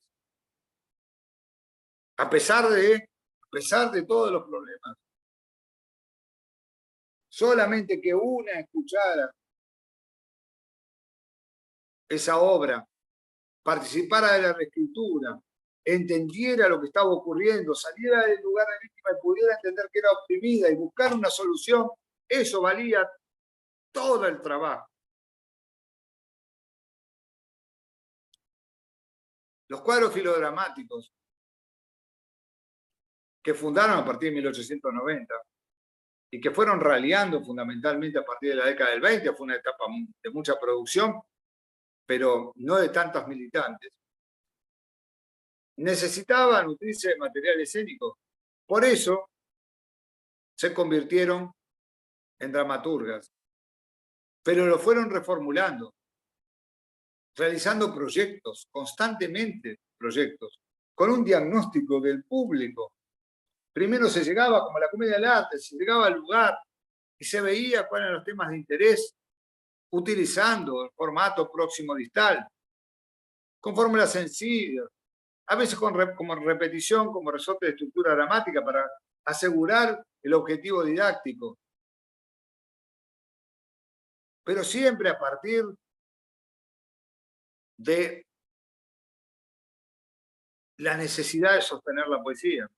A pesar de todos los problemas. Solamente que una escuchara esa obra, participara de la reescritura, entendiera lo que estaba ocurriendo, saliera del lugar de víctima y pudiera entender que era oprimida y buscar una solución, eso valía todo el trabajo. Los cuadros filodramáticos que fundaron a partir de 1890 y que fueron raleando fundamentalmente a partir de la década del 20, fue una etapa de mucha producción, pero no de tantos militantes. Necesitaban nutrirse de material escénico. Por eso se convirtieron en dramaturgas. Pero lo fueron reformulando, realizando proyectos, constantemente proyectos, con un diagnóstico del público. Primero se llegaba, como la comedia del arte, se llegaba al lugar y se veía cuáles eran los temas de interés, utilizando el formato próximo distal, con fórmulas sencillas, a veces como repetición, como resorte de estructura dramática para asegurar el objetivo didáctico. Pero siempre a partir de la necesidad de sostener la poesía,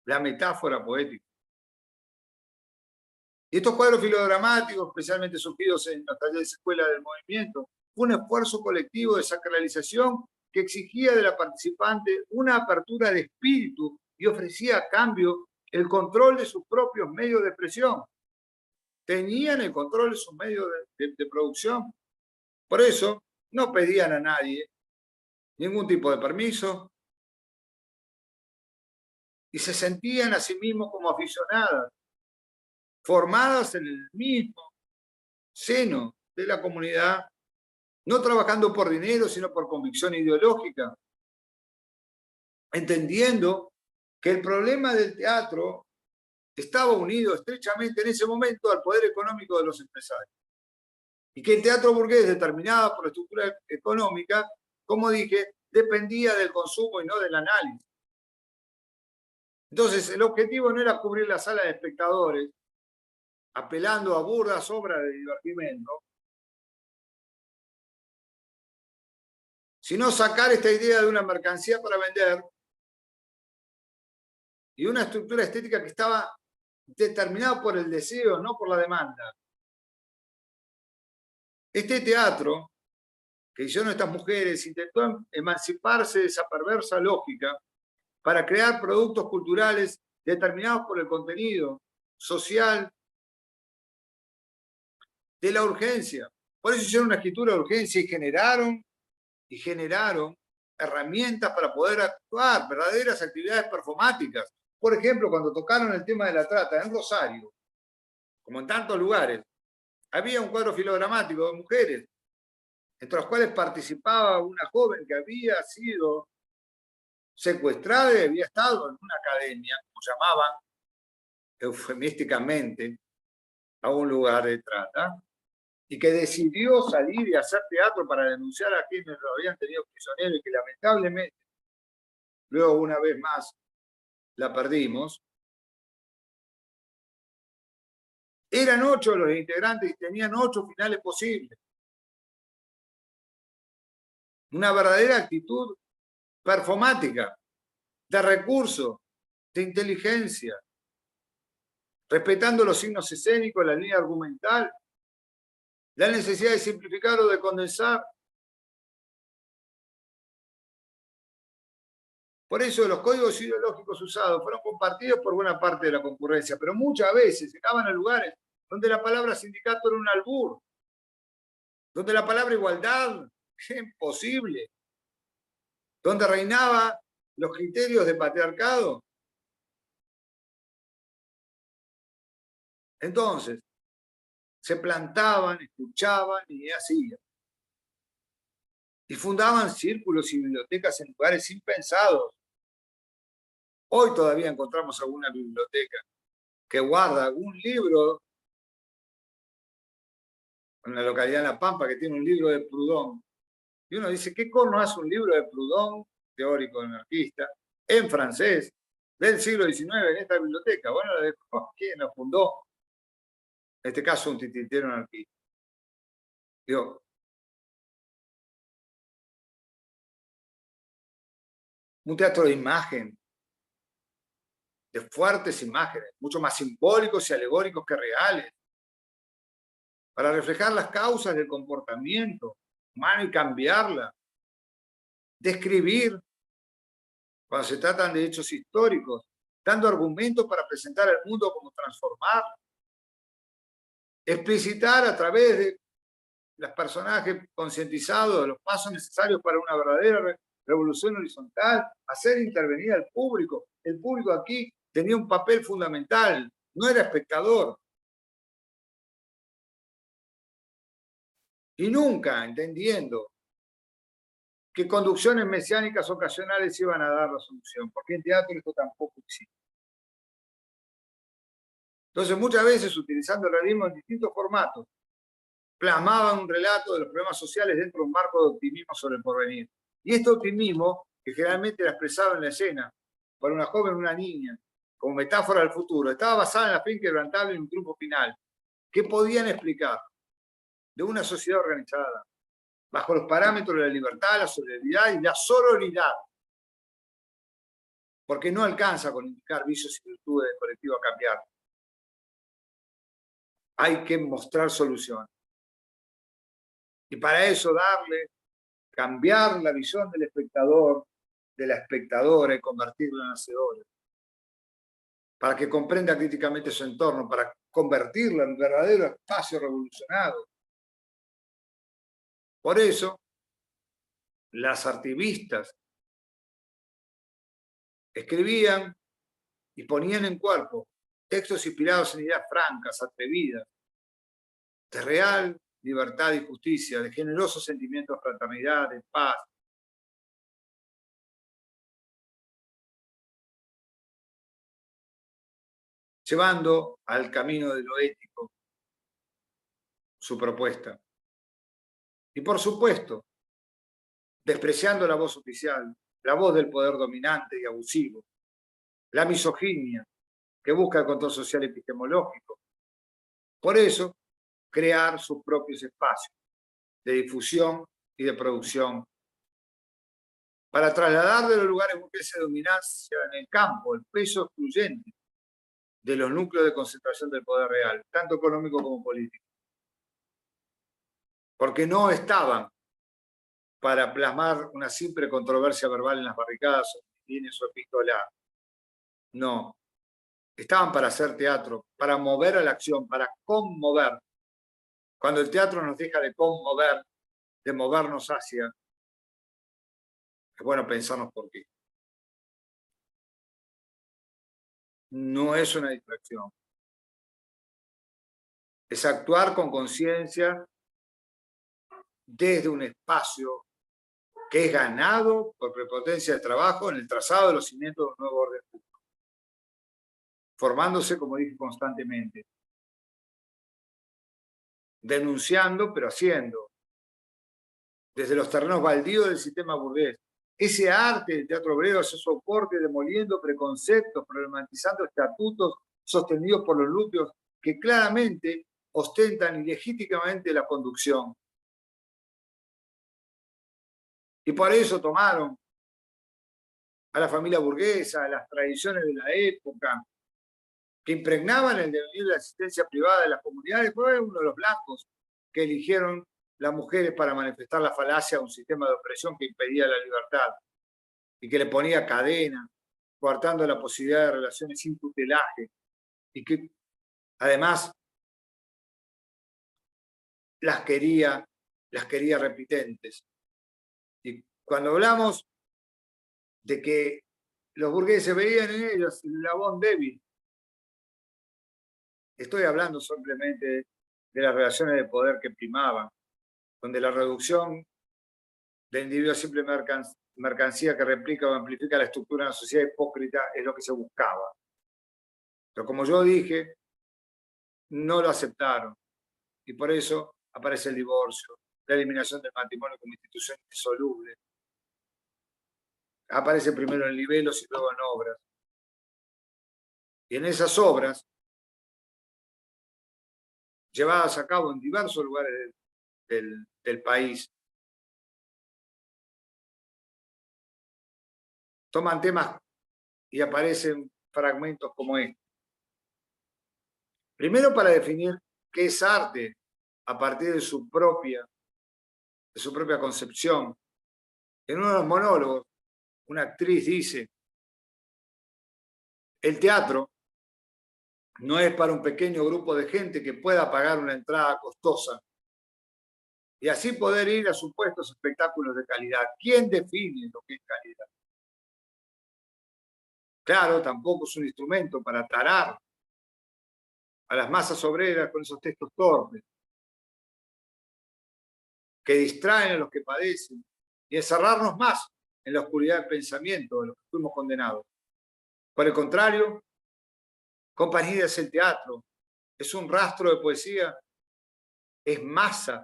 la metáfora poética. Y estos cuadros filodramáticos, especialmente surgidos en las talleres de escuela del movimiento, fue un esfuerzo colectivo de sacralización que exigía de la participante una apertura de espíritu y ofrecía a cambio el control de sus propios medios de expresión. Tenían el control de sus medios de producción. Por eso no pedían a nadie ningún tipo de permiso y se sentían a sí mismos como aficionadas, formadas en el mismo seno de la comunidad, no trabajando por dinero, sino por convicción ideológica, entendiendo que el problema del teatro estaba unido estrechamente en ese momento al poder económico de los empresarios. Y que el teatro burgués, determinado por la estructura económica, como dije, dependía del consumo y no del análisis. Entonces, el objetivo no era cubrir la sala de espectadores, apelando a burdas obras de divertimento, sino sacar esta idea de una mercancía para vender y una estructura estética que estaba determinada por el deseo, no por la demanda. Este teatro que hicieron estas mujeres intentó emanciparse de esa perversa lógica para crear productos culturales determinados por el contenido social de la urgencia. Por eso hicieron una escritura de urgencia y generaron herramientas para poder actuar, verdaderas actividades performáticas. Por ejemplo, cuando tocaron el tema de la trata en Rosario, como en tantos lugares, había un cuadro filodramático de mujeres, entre los cuales participaba una joven que había sido secuestrada y había estado en una academia, como llamaban eufemísticamente, a un lugar de trata, y que decidió salir y hacer teatro para denunciar a quienes lo habían tenido prisionero y que lamentablemente, luego una vez más, la perdimos. Eran 8 los integrantes y tenían 8 finales posibles. Una verdadera actitud performática, de recursos, de inteligencia, respetando los signos escénicos, la línea argumental, la necesidad de simplificar o de condensar. Por eso los códigos ideológicos usados fueron compartidos por buena parte de la concurrencia, pero muchas veces llegaban a lugares donde la palabra sindicato era un albur, donde la palabra igualdad era imposible, donde reinaban los criterios de patriarcado. Entonces, se plantaban, escuchaban y hacían. Y fundaban círculos y bibliotecas en lugares impensados. Hoy todavía encontramos alguna biblioteca que guarda algún libro, en la localidad de La Pampa, que tiene un libro de Proudhon. Y uno dice, ¿qué corno hace un libro de Proudhon, teórico anarquista, en francés, del siglo XIX en esta biblioteca? Bueno, la dejó, ¿quién la fundó? En este caso, un titiritero anarquista. Digo, un teatro de imagen, de fuertes imágenes, mucho más simbólicos y alegóricos que reales, para reflejar las causas del comportamiento humano y cambiarla, describir, cuando se tratan de hechos históricos, dando argumentos para presentar al mundo cómo transformarlo, explicitar a través de los personajes concientizados los pasos necesarios para una verdadera revolución horizontal, hacer intervenir al público. El público aquí tenía un papel fundamental, no era espectador. Y nunca entendiendo que conducciones mesiánicas ocasionales iban a dar la solución, porque en teatro esto tampoco existe. Entonces, muchas veces, utilizando el realismo en distintos formatos, plasmaban un relato de los problemas sociales dentro de un marco de optimismo sobre el porvenir. Y este optimismo, que generalmente era expresado en la escena por una joven o una niña, como metáfora del futuro, estaba basada en la fe inquebrantable en un triunfo final, que podían explicar de una sociedad organizada, bajo los parámetros de la libertad, la solidaridad y la sororidad, porque no alcanza con indicar vicios y virtudes del colectivo a cambiar. Hay que mostrar soluciones. Y para eso cambiar la visión del espectador, de la espectadora y convertirla en hacedora. Para que comprenda críticamente su entorno, para convertirla en un verdadero espacio revolucionado. Por eso, las artivistas escribían y ponían en cuerpo textos inspirados en ideas francas, atrevidas, de real libertad y justicia, de generosos sentimientos de fraternidad, de paz. Llevando al camino de lo ético su propuesta. Y por supuesto, despreciando la voz oficial, la voz del poder dominante y abusivo, la misoginia que busca el control social epistemológico. Por eso, crear sus propios espacios de difusión y de producción para trasladar de los lugares burgueses de dominancia en el campo el peso excluyente de los núcleos de concentración del poder real, tanto económico como político. Porque no estaban para plasmar una simple controversia verbal en las barricadas o tiene su epístola. No. Estaban para hacer teatro, para mover a la acción, para conmover. Cuando el teatro nos deja de conmover, de movernos hacia, es bueno pensarnos por qué. No es una distracción. Es actuar con conciencia desde un espacio que es ganado por prepotencia de trabajo en el trazado de los cimientos de un nuevo orden público. Formándose, como dije constantemente. Denunciando, pero haciendo. Desde los terrenos baldíos del sistema burgués. Ese arte del teatro obrero, ese soporte demoliendo preconceptos, problematizando estatutos sostenidos por los núcleos que claramente ostentan ilegítimamente la conducción. Y por eso tomaron a la familia burguesa, a las tradiciones de la época, que impregnaban el devenir de la asistencia privada de las comunidades. Fue uno de los blancos que eligieron las mujeres para manifestar la falacia de un sistema de opresión que impedía la libertad y que le ponía cadena, coartando la posibilidad de relaciones sin tutelaje, y que además las quería repitentes. Y cuando hablamos de que los burgueses veían en ellos el eslabón débil, estoy hablando simplemente de las relaciones de poder que primaban, donde la reducción del individuo a simple mercancía que replica o amplifica la estructura de una sociedad hipócrita es lo que se buscaba. Pero como yo dije, no lo aceptaron. Y por eso aparece el divorcio, la eliminación del matrimonio como institución indisoluble. Aparece primero en libelos y luego en obras. Y en esas obras, llevadas a cabo en diversos lugares del país, toman temas y aparecen fragmentos como este. Primero, para definir qué es arte a partir de su propia concepción. En uno de los monólogos, una actriz dice: el teatro no es para un pequeño grupo de gente que pueda pagar una entrada costosa y así poder ir a supuestos espectáculos de calidad. ¿Quién define lo que es calidad? Claro, tampoco es un instrumento para tarar a las masas obreras con esos textos torpes que distraen a los que padecen y encerrarnos más en la oscuridad del pensamiento de los que fuimos condenados. Por el contrario, compañía, es el teatro, es un rastro de poesía, es masa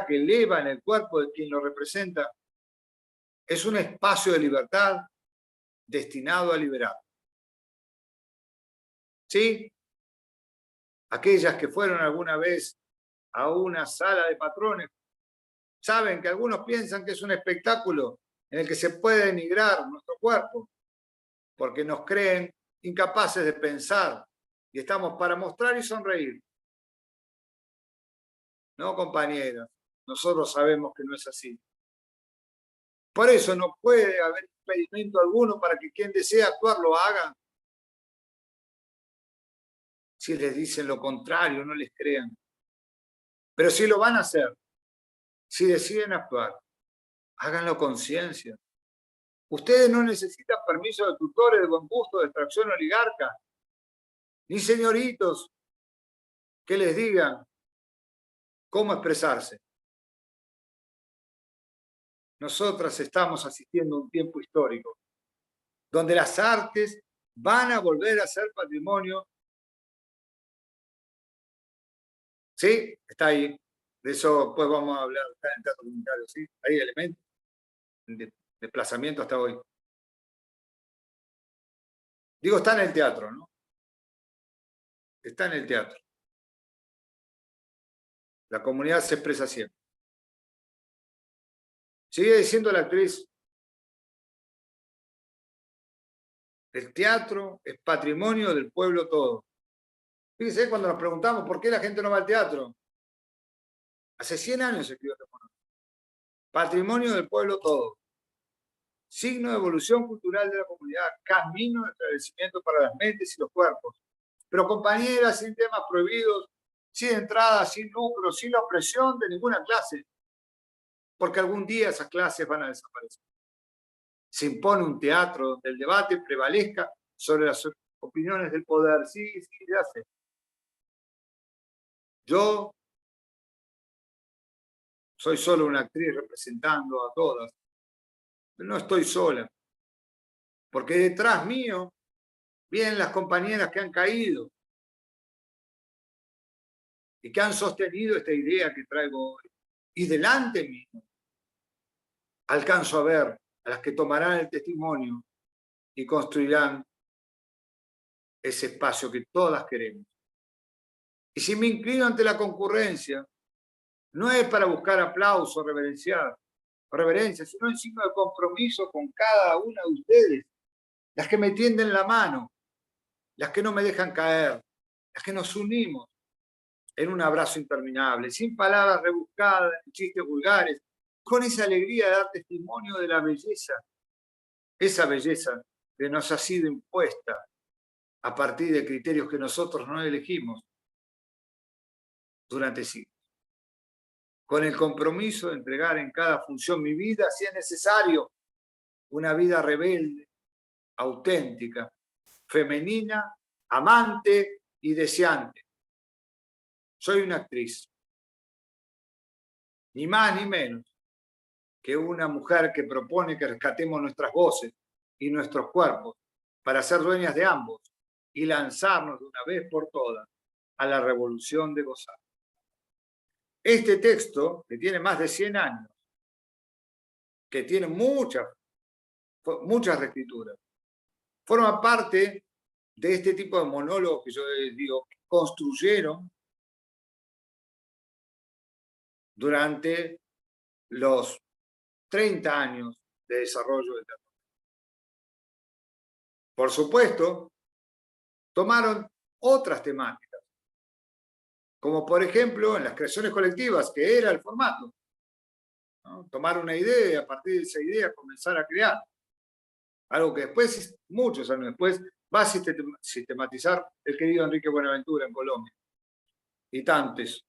que eleva en el cuerpo de quien lo representa, es un espacio de libertad destinado a liberar. ¿Sí? Aquellas que fueron alguna vez a una sala de patrones saben que algunos piensan que es un espectáculo en el que se puede denigrar nuestro cuerpo, porque nos creen incapaces de pensar y estamos para mostrar y sonreír. No, compañeras, nosotros sabemos que no es así. Por eso no puede haber impedimento alguno para que quien desea actuar lo haga. Si les dicen lo contrario, no les crean. Pero si lo van a hacer, si deciden actuar, háganlo con conciencia. Ustedes no necesitan permiso de tutores de buen gusto, de extracción oligarca, ni señoritos que les digan cómo expresarse. Nosotras estamos asistiendo a un tiempo histórico donde las artes van a volver a ser patrimonio. ¿Sí? Está ahí. De eso después vamos a hablar. Está en el teatro comunitario, ¿sí? Hay elementos de desplazamiento hasta hoy. Digo, está en el teatro, ¿no? Está en el teatro. La comunidad se expresa siempre. Sigue diciendo la actriz: el teatro es patrimonio del pueblo todo. Fíjense, cuando nos preguntamos por qué la gente no va al teatro. Hace 100 años se escribió este monólogo. Patrimonio del pueblo todo. Signo de evolución cultural de la comunidad. Camino de esclarecimiento para las mentes y los cuerpos. Pero compañeras, sin temas prohibidos, sin entrada, sin lucro, sin la opresión de ninguna clase. Porque algún día esas clases van a desaparecer. Se impone un teatro donde el debate prevalezca sobre las opiniones del poder. Sí, ya sé. Yo soy solo una actriz representando a todas, pero no estoy sola, porque detrás mío vienen las compañeras que han caído y que han sostenido esta idea que traigo hoy. Y delante mío alcanzo a ver a las que tomarán el testimonio y construirán ese espacio que todas queremos. Y si me inclino ante la concurrencia, no es para buscar aplauso, reverencia, sino en signo de compromiso con cada una de ustedes, las que me tienden la mano, las que no me dejan caer, las que nos unimos en un abrazo interminable, sin palabras rebuscadas, ni chistes vulgares, con esa alegría de dar testimonio de la belleza, esa belleza que nos ha sido impuesta a partir de criterios que nosotros no elegimos durante siglos, con el compromiso de entregar en cada función mi vida, si es necesario, una vida rebelde, auténtica, femenina, amante y deseante. Soy una actriz, ni más ni menos que una mujer que propone que rescatemos nuestras voces y nuestros cuerpos para ser dueñas de ambos y lanzarnos de una vez por todas a la revolución de gozar. Este texto, que tiene más de 100 años, que tiene muchas reescrituras, forma parte de este tipo de monólogos que yo digo, que construyeron durante los 30 años de desarrollo del teatro. Por supuesto, tomaron otras temáticas, como por ejemplo en las creaciones colectivas, que era el formato, ¿no? Tomar una idea y a partir de esa idea comenzar a crear. Algo que después, muchos años después, va a sistematizar el querido Enrique Buenaventura en Colombia. Y tantas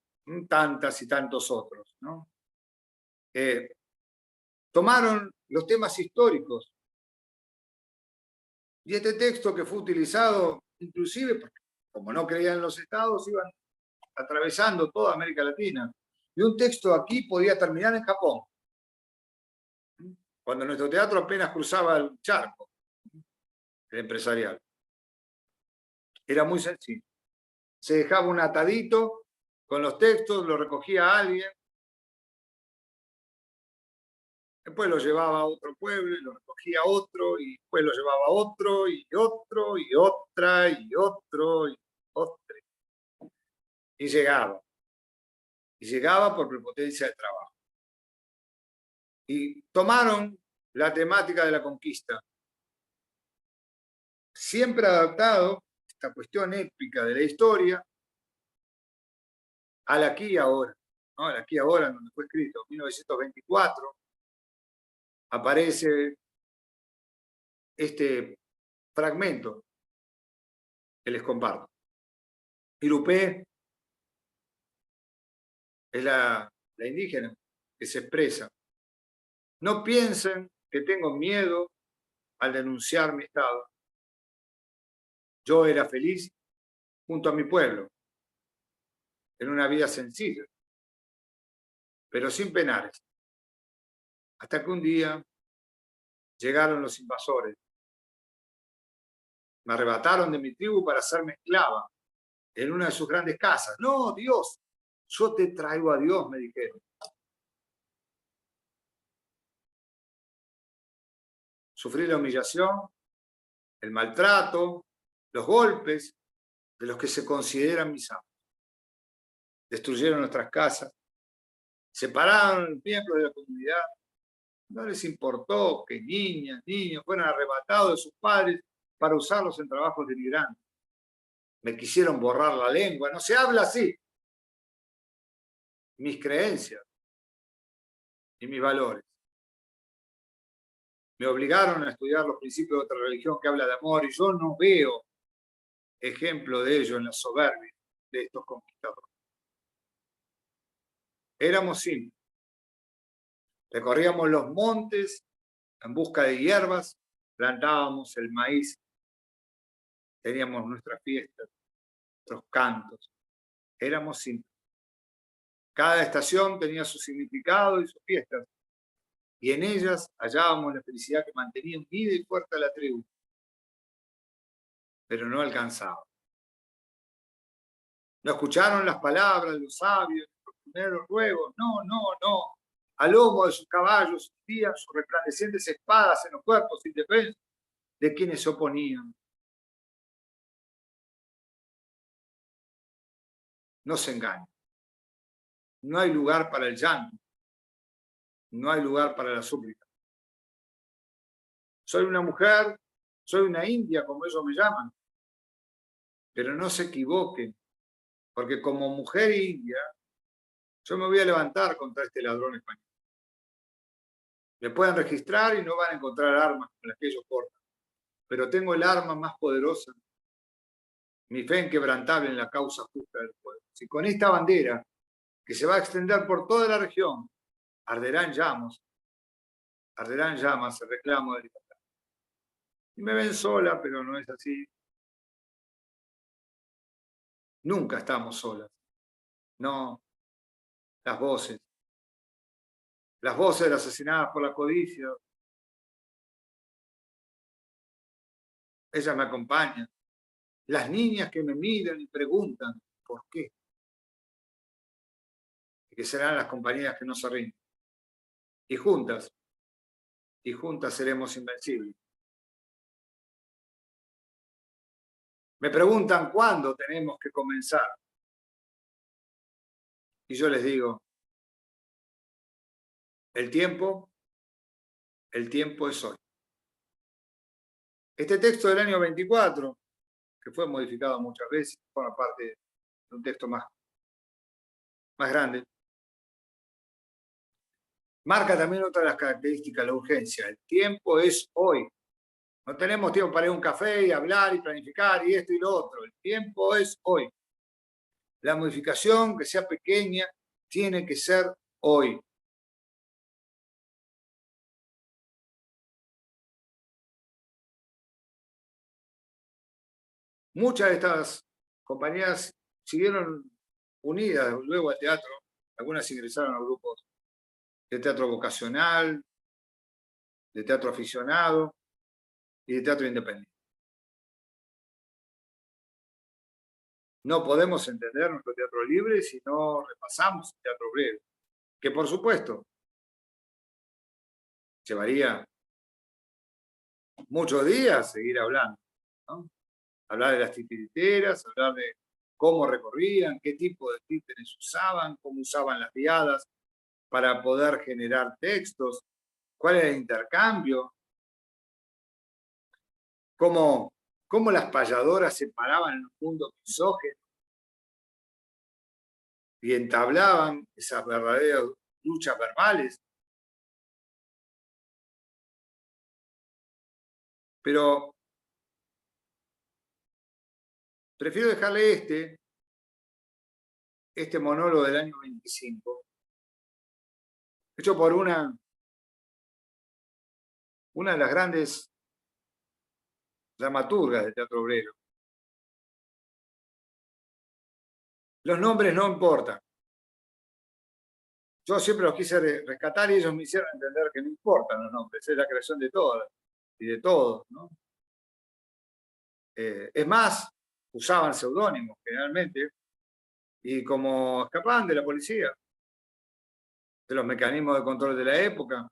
y tantos otros, ¿no? Tomaron los temas históricos. Y este texto que fue utilizado, inclusive, porque como no creían en los estados, iban atravesando toda América Latina. Y un texto aquí podía terminar en Japón, cuando nuestro teatro apenas cruzaba el charco, el empresarial. Era muy sencillo. Se dejaba un atadito con los textos, lo recogía alguien, después lo llevaba a otro pueblo y lo recogía otro, y después lo llevaba a otro, y otro, y otra, y otro, y otro. Y llegaba. Y llegaba por prepotencia de trabajo. Y tomaron la temática de la conquista, siempre adaptado esta cuestión épica de la historia al aquí y ahora, ¿no? Al aquí y ahora, donde fue escrito, en 1924, aparece este fragmento que les comparto. Irupé es la indígena que se expresa. No piensen que tengo miedo al denunciar mi estado. Yo era feliz junto a mi pueblo, en una vida sencilla, pero sin penares. Hasta que un día llegaron los invasores. Me arrebataron de mi tribu para hacerme esclava en una de sus grandes casas. No, Dios, yo te traigo a Dios, me dijeron. Sufrí la humillación, el maltrato, los golpes de los que se consideran mis amos. Destruyeron nuestras casas, separaron a los miembros de la comunidad. No les importó que niñas, niños fueran arrebatados de sus padres para usarlos en trabajos denigrantes. Me quisieron borrar la lengua. No se habla así. Mis creencias y mis valores. Me obligaron a estudiar los principios de otra religión que habla de amor, y yo no veo ejemplo de ello en la soberbia de estos conquistadores. Éramos simples. Recorríamos los montes en busca de hierbas, plantábamos el maíz, teníamos nuestras fiestas, nuestros cantos. Éramos simples. Cada estación tenía su significado y sus fiestas, y en ellas hallábamos la felicidad que mantenía unida y fuerte a la tribu, pero no alcanzaba. No escucharon las palabras de los sabios, los primeros ruegos. No, no, no. Al lomo de sus caballos sentían sus resplandecientes espadas en los cuerpos indefensos de quienes se oponían. no se engañen. No hay lugar para el llanto. No hay lugar para la súplica. Soy una mujer, soy una india, como ellos me llaman. Pero no se equivoquen, porque como mujer india, yo me voy a levantar contra este ladrón español. Me pueden registrar y no van a encontrar armas con las que ellos portan. Pero tengo el arma más poderosa, mi fe inquebrantable en la causa justa del pueblo. Si con esta bandera, que se va a extender por toda la región, arderán llamas el reclamo de libertad. Y me ven sola, pero no es así. Nunca estamos solas. No, las voces de las asesinadas por la codicia, ellas me acompañan. Las niñas que me miran y preguntan por qué. Y que serán las compañías que no se rinden. Y juntas seremos invencibles. Me preguntan cuándo tenemos que comenzar. Y yo les digo, el tiempo es hoy. Este texto del año 24, que fue modificado muchas veces, forma parte de un texto más grande, marca también otra de las características, la urgencia. El tiempo es hoy. No tenemos tiempo para ir a un café y hablar y planificar y esto y lo otro. El tiempo es hoy. La modificación, que sea pequeña, tiene que ser hoy. Muchas de estas compañías siguieron unidas luego al teatro. Algunas ingresaron a grupos de teatro vocacional, de teatro aficionado y de teatro independiente. No podemos entender nuestro teatro libre si no repasamos el teatro breve, que por supuesto llevaría muchos días seguir hablando, ¿no? Hablar de las titiriteras, hablar de cómo recorrían, qué tipo de títeres usaban, cómo usaban las diadas para poder generar textos, cuál era el intercambio, cómo las payadoras se paraban en un mundo misógino y entablaban esas verdaderas luchas verbales. Pero prefiero dejarle este monólogo del año 25, hecho por una de las grandes dramaturgas del teatro obrero. Los nombres no importan. Yo siempre los quise rescatar y ellos me hicieron entender que no importan los nombres, es la creación de todas y de todos, ¿no? Es más, usaban seudónimos generalmente, y como escapaban de la policía, de los mecanismos de control de la época,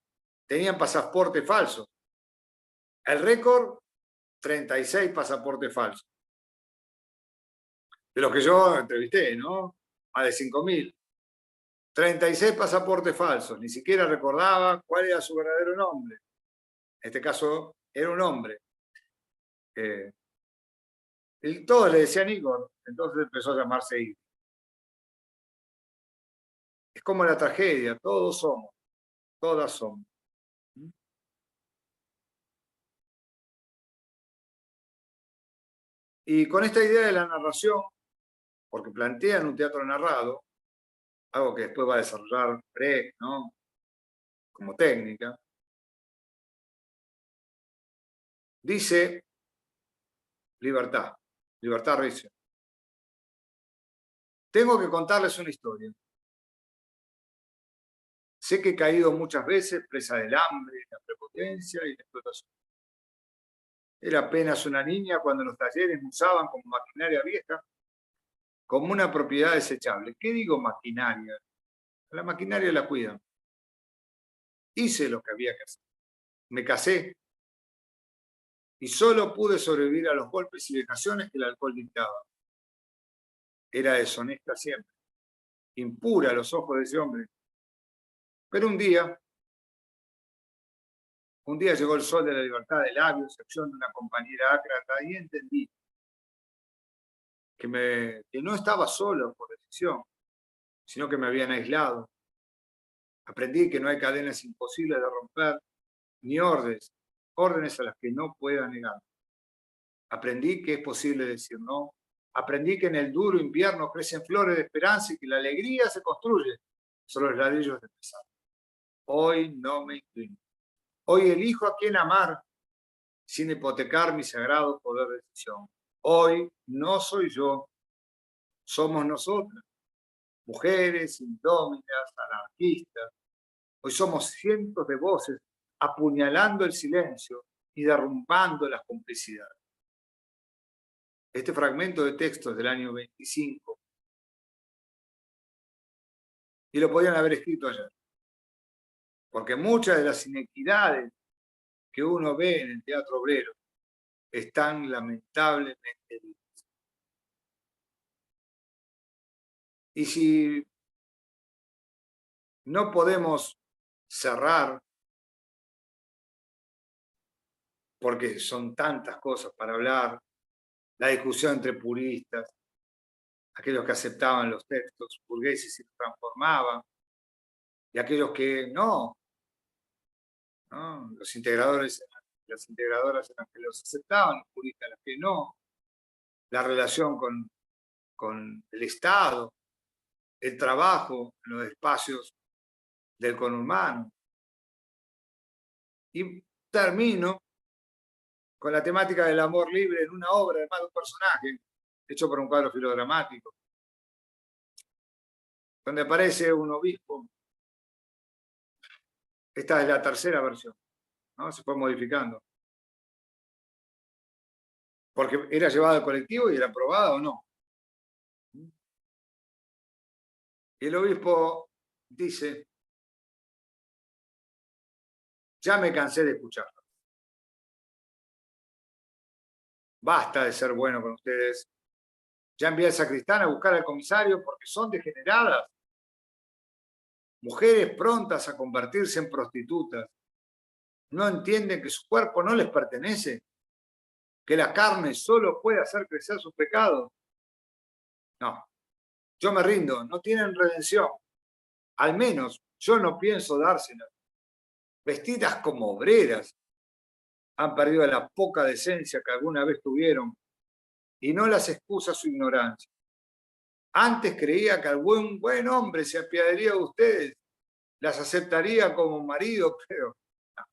tenían pasaportes falsos. El récord, 36 pasaportes falsos. De los que yo entrevisté, ¿no? Más de 5.000. 36 pasaportes falsos, ni siquiera recordaba cuál era su verdadero nombre. En este caso, era un hombre. Y todos le decían Igor, entonces empezó a llamarse Igor. Es como la tragedia, todos somos, todas somos. Y con esta idea de la narración, porque plantean un teatro narrado, algo que después va a desarrollar Brecht, ¿no? Como técnica, dice libertad Recio. Tengo que contarles una historia. Sé que he caído muchas veces presa del hambre, la prepotencia y la explotación. Era apenas una niña cuando los talleres me usaban como maquinaria vieja, como una propiedad desechable. ¿Qué digo maquinaria? La maquinaria la cuidan. Hice lo que había que hacer. Me casé y solo pude sobrevivir a los golpes y vejaciones que el alcohol dictaba. era deshonesta siempre, impura a los ojos de ese hombre. Pero un día llegó el sol de la libertad de labios, acción de una compañera ácrata, y entendí que no estaba solo por decisión, sino que me habían aislado. Aprendí que no hay cadenas imposibles de romper, ni órdenes a las que no pueda negar. Aprendí que es posible decir no. Aprendí que en el duro invierno crecen flores de esperanza y que la alegría se construye sobre los ladrillos de pesar. Hoy no me inclino. Hoy elijo a quién amar sin hipotecar mi sagrado poder de decisión. Hoy no soy yo, somos nosotras, mujeres indómitas, anarquistas. Hoy somos cientos de voces apuñalando el silencio y derrumbando las complicidades. Este fragmento de texto es del año 25 y lo podían haber escrito ayer, porque muchas de las inequidades que uno ve en el teatro obrero están lamentablemente vivas. Y si no podemos cerrar, porque son tantas cosas para hablar, la discusión entre puristas, aquellos que aceptaban los textos burgueses y los transformaban, y aquellos que no, los integradores, las integradoras eran que los aceptaban, los puristas las que no, la relación con el Estado, el trabajo en los espacios del conurbano. Y termino con la temática del amor libre en una obra de más de un personaje, hecho por un cuadro filodramático, donde aparece un obispo. Esta es la tercera versión, ¿no? Se fue modificando. Porque era llevada al colectivo y era aprobada o no. Y el obispo dice: ya me cansé de escucharlo. Basta de ser bueno con ustedes. Ya envié al sacristán a buscar al comisario porque son degeneradas. Mujeres prontas a convertirse en prostitutas. No entienden que su cuerpo no les pertenece, que la carne solo puede hacer crecer sus pecados. No, yo me rindo, no tienen redención. Al menos yo no pienso dárselas. Vestidas como obreras, han perdido la poca decencia que alguna vez tuvieron y no las excusa su ignorancia. Antes creía que algún buen hombre se apiadaría de ustedes, las aceptaría como marido, pero no.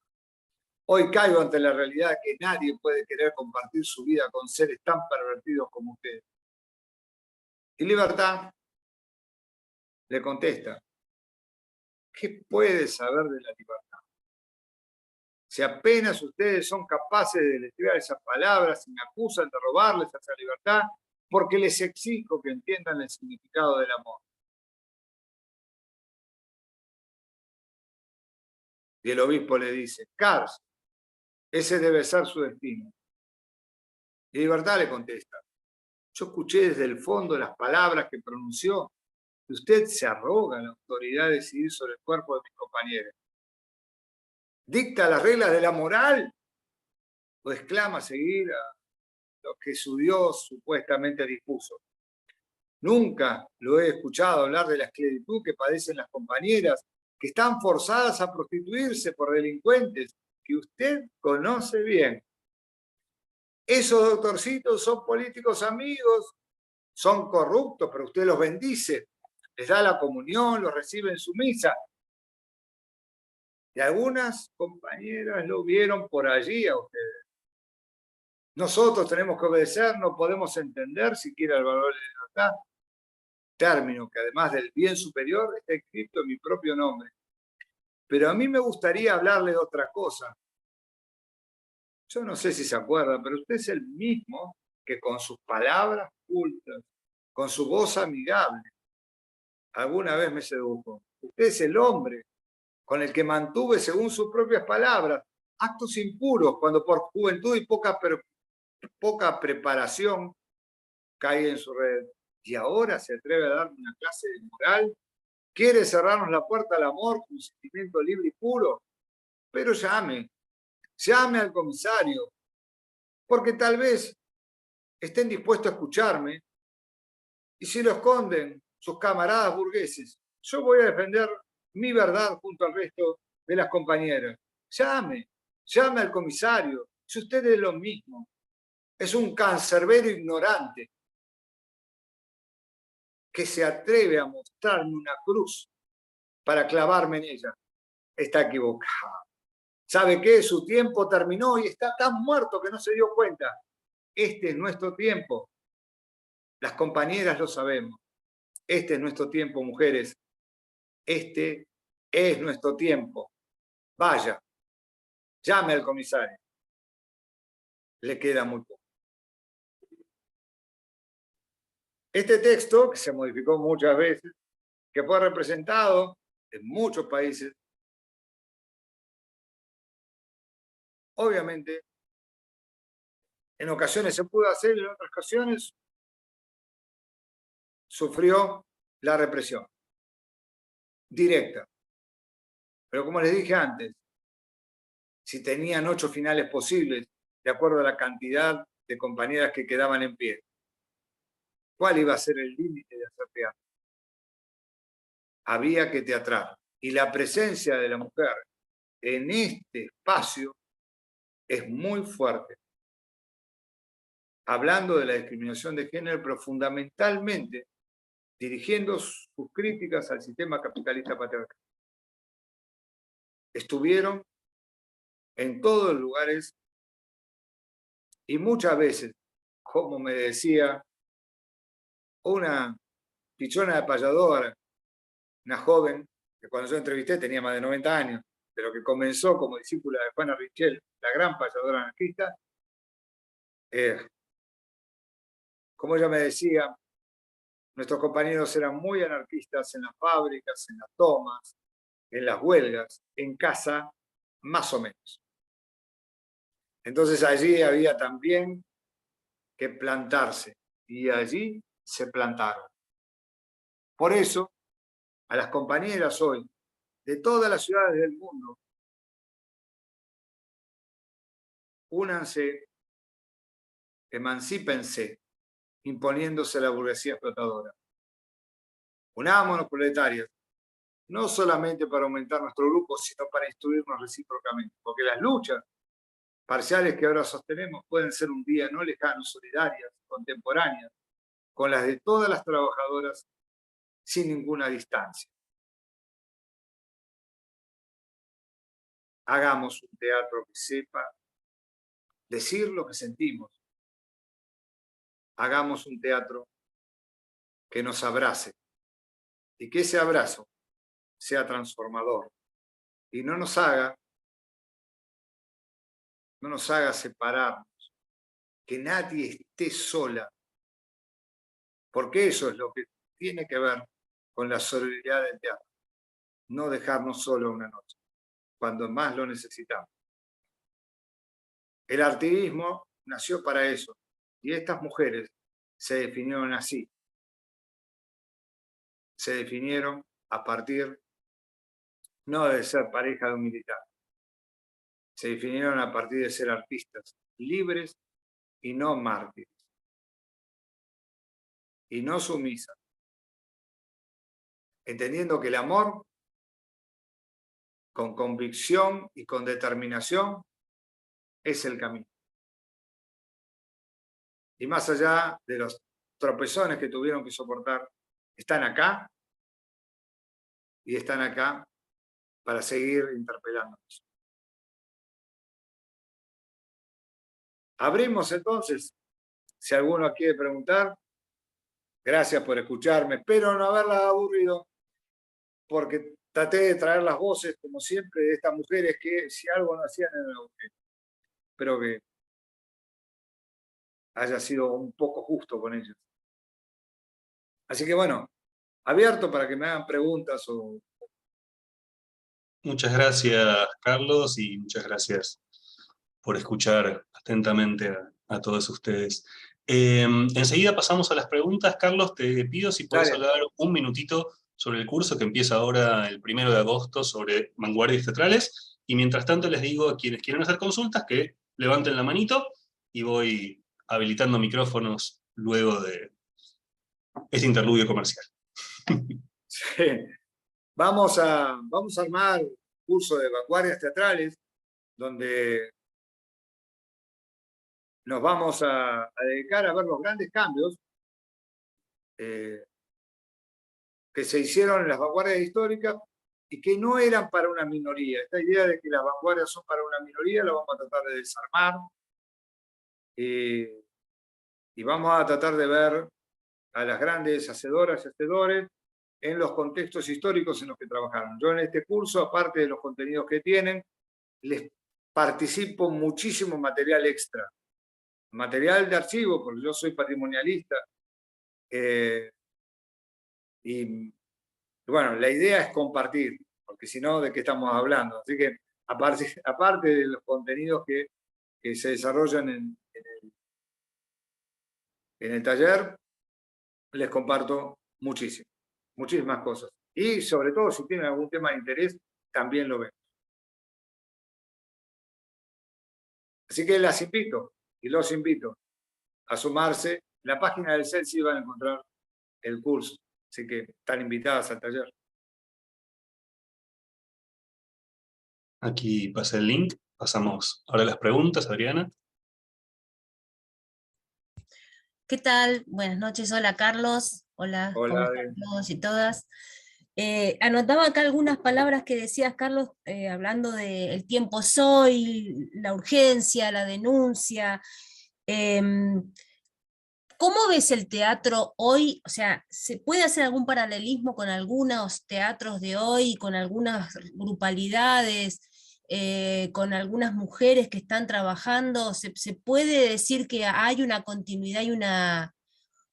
Hoy caigo ante la realidad que nadie puede querer compartir su vida con seres tan pervertidos como ustedes. Y Libertad le contesta: ¿qué puede saber de la libertad? Si apenas ustedes son capaces de deletrear esas palabras y me acusan de robarles esa libertad, porque les exijo que entiendan el significado del amor. Y el obispo le dice: cárcel, ese debe ser su destino. Y Libertad le contesta: yo escuché desde el fondo las palabras que pronunció, y usted se arroga la autoridad de decidir sobre el cuerpo de mis compañeros. ¿Dicta las reglas de la moral o exclama seguir a lo que su Dios supuestamente dispuso? Nunca lo he escuchado hablar de la esclavitud que padecen las compañeras, que están forzadas a prostituirse por delincuentes que usted conoce bien. Esos doctorcitos son políticos amigos, son corruptos, pero usted los bendice, les da la comunión, los recibe en su misa. Y algunas compañeras lo vieron por allí a ustedes. Nosotros tenemos que obedecer, no podemos entender siquiera el valor de la libertad. Término que además del bien superior está escrito en mi propio nombre. Pero a mí me gustaría hablarle de otra cosa. Yo no sé si se acuerdan, pero usted es el mismo que con sus palabras cultas, con su voz amigable, alguna vez me sedujo. Usted es el hombre con el que mantuve, según sus propias palabras, actos impuros, cuando por juventud y poca preparación caí en su red. y ahora se atreve a darme una clase de moral, quiere cerrarnos la puerta al amor con un sentimiento libre y puro. Pero llame al comisario, porque tal vez estén dispuestos a escucharme, y si lo esconden sus camaradas burgueses, yo voy a defender mi verdad junto al resto de las compañeras. Llame al comisario, si usted es lo mismo, es un cancerbero ignorante que se atreve a mostrarme una cruz para clavarme en ella. Está equivocado. ¿Sabe qué? Su tiempo terminó y está tan muerto que no se dio cuenta. Este es nuestro tiempo. Las compañeras lo sabemos. Este es nuestro tiempo, mujeres. Este es nuestro tiempo. Vaya, llame al comisario. Le queda muy poco. Este texto, que se modificó muchas veces, que fue representado en muchos países, obviamente, en ocasiones se pudo hacer, en otras ocasiones sufrió la represión directa. Pero como les dije antes, si tenían 8 finales posibles, de acuerdo a la cantidad de compañeras que quedaban en pie, ¿cuál iba a ser el límite de hacer teatro? Había que teatrar. Y la presencia de la mujer en este espacio es muy fuerte. Hablando de la discriminación de género, pero fundamentalmente dirigiendo sus críticas al sistema capitalista patriarcal. Estuvieron en todos los lugares y muchas veces, como me decía una pichona de payadora, una joven que cuando yo entrevisté tenía más de 90 años, pero que comenzó como discípula de Juana Richel, la gran payadora anarquista, como ella me decía, nuestros compañeros eran muy anarquistas en las fábricas, en las tomas, en las huelgas, en casa, más o menos. Entonces allí había también que plantarse, y allí se plantaron. Por eso, a las compañeras hoy, de todas las ciudades del mundo, únanse, emancípense, imponiéndose a la burguesía explotadora. Unámonos, proletarios, no solamente para aumentar nuestro grupo, sino para instruirnos recíprocamente, porque las luchas parciales que ahora sostenemos pueden ser un día no lejano, solidarias, contemporáneas, con las de todas las trabajadoras sin ninguna distancia. Hagamos un teatro que sepa decir lo que sentimos. Hagamos un teatro que nos abrace y que ese abrazo sea transformador y no nos haga separarnos, que nadie esté sola, porque eso es lo que tiene que ver con la solidaridad del teatro, no dejarnos solos una noche, cuando más lo necesitamos. El artiguismo nació para eso, y estas mujeres se definieron así. Se definieron a partir no de ser pareja de un militar, se definieron a partir de ser artistas libres y no mártires, y no sumisas, entendiendo que el amor, con convicción y con determinación, es el camino. Y más allá de los tropezones que tuvieron que soportar, están acá, y están acá para seguir interpelándonos. Abrimos entonces, si alguno quiere preguntar. Gracias por escucharme, espero no haberla aburrido, porque traté de traer las voces, como siempre, de estas mujeres que si algo no hacían en el agujero. Espero que haya sido un poco justo con ellas. Así que bueno, abierto para que me hagan preguntas o... Muchas gracias, Carlos, y muchas gracias por escuchar atentamente a todos ustedes. Enseguida pasamos a las preguntas. Carlos, te pido si podés Dale. hablar un minutito sobre el curso que empieza ahora el 1 de agosto sobre vanguardias teatrales, y mientras tanto les digo a quienes quieran hacer consultas que levanten la manito y voy habilitando micrófonos luego de este interludio comercial. Sí. Vamos a armar un curso de vanguardias teatrales donde nos vamos a dedicar a ver los grandes cambios que se hicieron en las vanguardias históricas y que no eran para una minoría. Esta idea de que las vanguardias son para una minoría la vamos a tratar de desarmar y vamos a tratar de ver a las grandes hacedoras y hacedores en los contextos históricos en los que trabajaron. Yo en este curso, aparte de los contenidos que tienen, les participo muchísimo material extra. Material de archivo, porque yo soy patrimonialista. Y bueno, la idea es compartir, porque si no, ¿de qué estamos hablando? Así que, aparte de los contenidos que se desarrollan en el taller, les comparto muchísimas cosas. Y sobre todo, si tienen algún tema de interés, también lo ven. Así que las invito y los invito a sumarse. En la página del CELSI van a encontrar el curso. Así que están invitadas al taller. Aquí pasé el link. Pasamos ahora a las preguntas, Adriana. ¿Qué tal? Buenas noches. Hola, Carlos. Hola, ¿cómo Hola, están todos y todas? Anotaba acá algunas palabras que decías, Carlos, hablando de el tiempo soy, la urgencia, la denuncia. ¿Cómo ves el teatro hoy? O sea, ¿se puede hacer algún paralelismo con algunos teatros de hoy, con algunas grupalidades, con algunas mujeres que están trabajando? ¿Se puede decir que hay una continuidad y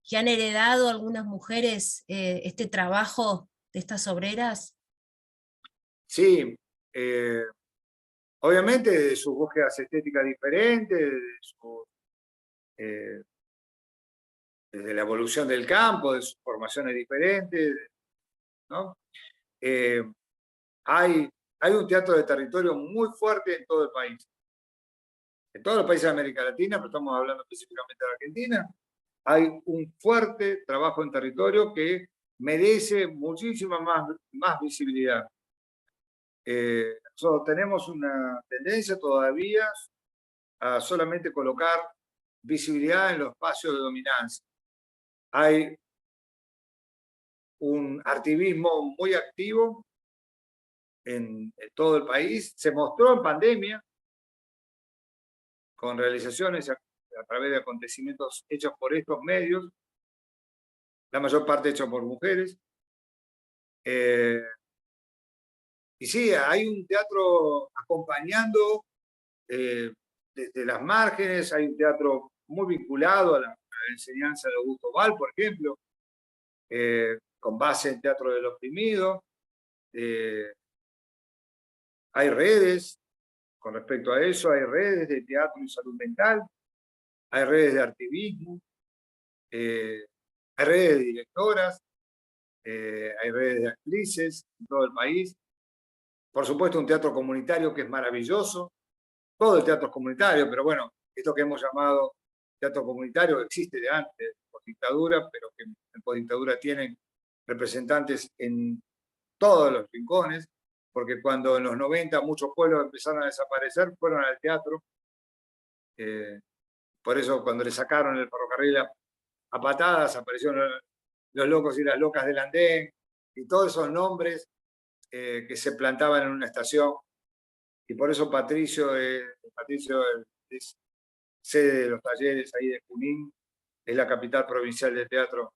que han heredado algunas mujeres este trabajo de estas obreras? Sí, obviamente de sus búsquedas estéticas diferentes, desde la evolución del campo, de sus formaciones diferentes, ¿no? Hay un teatro de territorio muy fuerte en todo el país. En todos los países de América Latina, pero estamos hablando específicamente de Argentina, hay un fuerte trabajo en territorio que merece muchísima más visibilidad. Nosotros tenemos una tendencia todavía a solamente colocar visibilidad en los espacios de dominancia. Hay un activismo muy activo en todo el país. Se mostró en pandemia con realizaciones a través de acontecimientos hechos por estos medios, la mayor parte hechos por mujeres. Y sí, hay un teatro acompañando desde las márgenes, hay un teatro muy vinculado a la enseñanza de Augusto Boal, por ejemplo, con base en teatro del oprimido. Hay redes con respecto a eso, hay redes de teatro y salud mental, hay redes de activismo, hay redes de directoras, hay redes de actrices en todo el país. Por supuesto, un teatro comunitario que es maravilloso. Todo el teatro es comunitario, pero bueno, esto que hemos llamado teatro comunitario existe de antes, de postdictadura, pero que en postdictadura tienen representantes en todos los rincones, porque cuando en los 90 muchos pueblos empezaron a desaparecer, fueron al teatro. Por eso cuando le sacaron el ferrocarril a patadas, aparecieron los locos y las locas del andén, y todos esos nombres que se plantaban en una estación. Y por eso Patricio es sede de los talleres ahí de Junín, es la capital provincial de teatro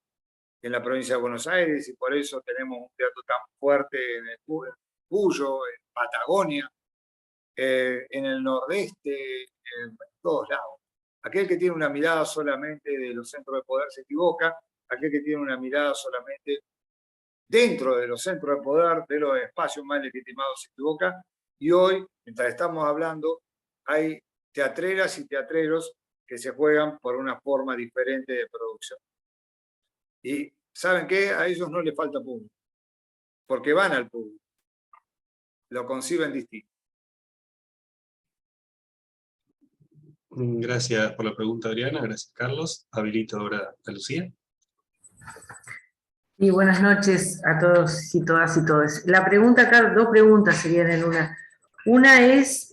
en la provincia de Buenos Aires, y por eso tenemos un teatro tan fuerte en el Cuyo, en Patagonia, en el Nordeste, en todos lados. Aquel que tiene una mirada solamente de los centros de poder se equivoca, aquel que tiene una mirada solamente dentro de los centros de poder, de los espacios más legitimados se equivoca. Y hoy, mientras estamos hablando, hay teatreras y teatreros que se juegan por una forma diferente de producción. Y ¿saben qué? A ellos no les falta público, porque van al público, lo conciben distinto. Gracias por la pregunta, Adriana. Gracias, Carlos. Habilito ahora a Lucía. Y buenas noches a todos y todas y todos. La pregunta acá, dos preguntas serían en una. Una es,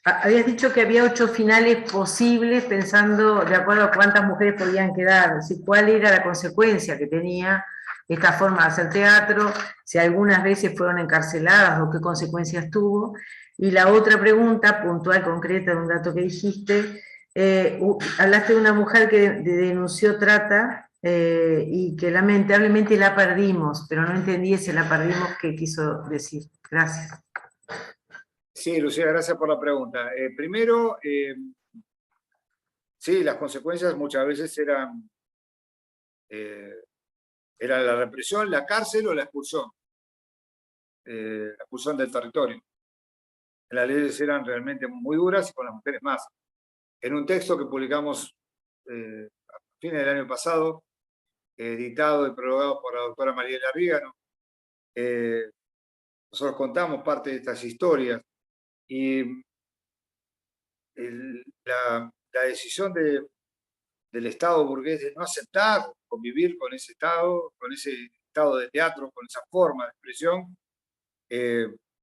habías dicho que había 8 finales posibles pensando de acuerdo a cuántas mujeres podían quedar, es decir, cuál era la consecuencia que tenía esta forma de hacer teatro, si algunas veces fueron encarceladas o qué consecuencias tuvo. Y la otra pregunta, puntual, concreta, de un dato que dijiste, hablaste de una mujer que denunció trata y que lamentablemente la perdimos, pero no entendí ese la perdimos qué quiso decir. Gracias. Sí, Lucía, gracias por la pregunta. Primero, sí, las consecuencias muchas veces eran la represión, la cárcel o la expulsión del territorio. Las leyes eran realmente muy duras y con las mujeres más. En un texto que publicamos a fines del año pasado, editado y prologado por la doctora Mariela Rígano, nosotros contamos parte de estas historias y la decisión del Estado burgués de no aceptar convivir con ese estado de teatro, con esa forma de expresión,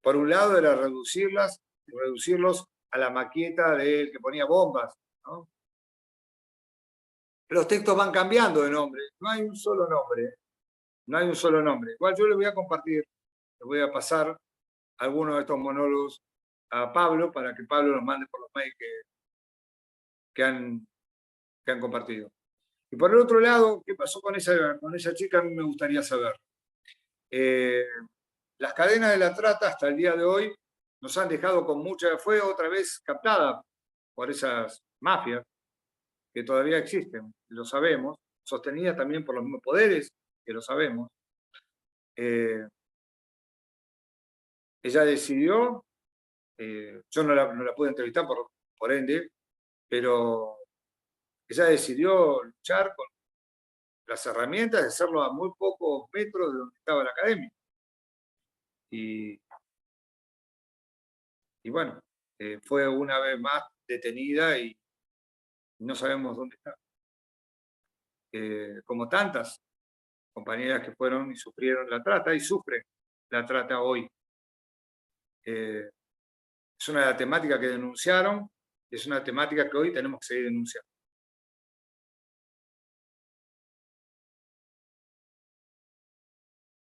por un lado era reducirlos a la maqueta del que ponía bombas, ¿no? Los textos van cambiando de nombre, no hay un solo nombre, no hay un solo nombre. Igual yo les voy a compartir, les voy a pasar algunos de estos monólogos a Pablo para que Pablo los mande por los mails que han compartido. Y por el otro lado, ¿qué pasó con esa chica? A mí me gustaría saber. Las cadenas de la trata hasta el día de hoy nos han dejado con mucha... Fue otra vez captada por esas mafias que todavía existen, lo sabemos, sostenidas también por los mismos poderes, que lo sabemos. Ella decidió, yo no la pude entrevistar por ende, pero ella decidió luchar con las herramientas de hacerlo a muy pocos metros de donde estaba la academia. Y bueno, fue una vez más detenida y no sabemos dónde está. Como tantas compañeras que fueron y sufrieron la trata y sufren la trata hoy. Es una temática que denunciaron, es una temática que hoy tenemos que seguir denunciando.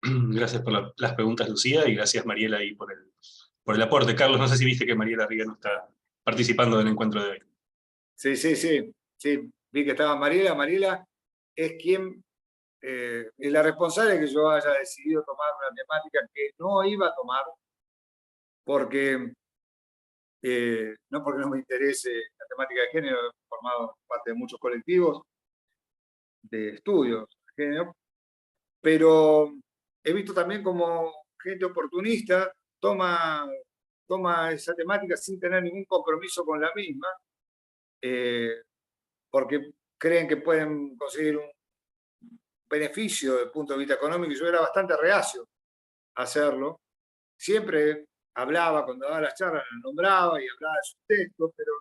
Gracias por las preguntas, Lucía, y gracias, Mariela, ahí por el aporte. Carlos, no sé si viste que Mariela Rígano está participando del encuentro de hoy. Sí, vi que estaba Mariela. Mariela es quien es la responsable de que yo haya decidido tomar una temática que no iba a tomar, porque no porque no me interese la temática de género, he formado parte de muchos colectivos de estudios de género, pero he visto también como gente oportunista toma esa temática sin tener ningún compromiso con la misma, porque creen que pueden conseguir un beneficio desde el punto de vista económico, y yo era bastante reacio a hacerlo. Siempre hablaba, cuando daba las charlas, la nombraba y hablaba de sus textos, pero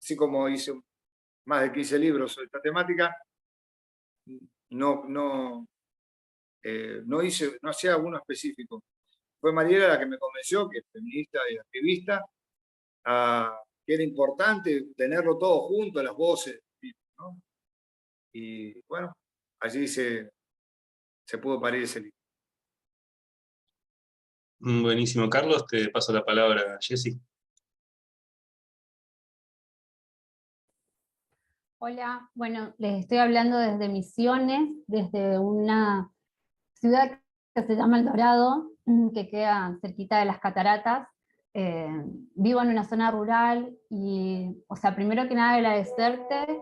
así como hice más de 15 libros sobre esta temática, no hacía alguno específico. Fue Mariela la que me convenció, que es feminista y activista, que era importante tenerlo todo junto, las voces, ¿no? Y bueno, allí se pudo parir ese libro. Buenísimo, Carlos, te paso la palabra a Jessy. Hola, bueno, les estoy hablando desde Misiones, desde una ciudad que se llama El Dorado, que queda cerquita de las cataratas. Vivo en una zona rural y, o sea, primero que nada agradecerte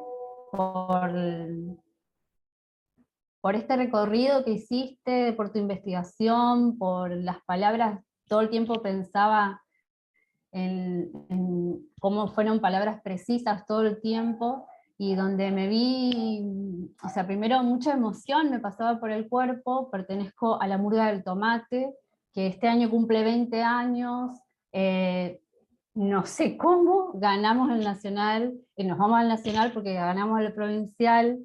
por este recorrido que hiciste, por tu investigación, por las palabras. Todo el tiempo pensaba en cómo fueron palabras precisas todo el tiempo, y donde me vi, o sea, primero mucha emoción me pasaba por el cuerpo. Pertenezco a la Murga del Tomate, que este año cumple 20 años, no sé cómo ganamos el nacional, nos vamos al nacional porque ganamos el provincial,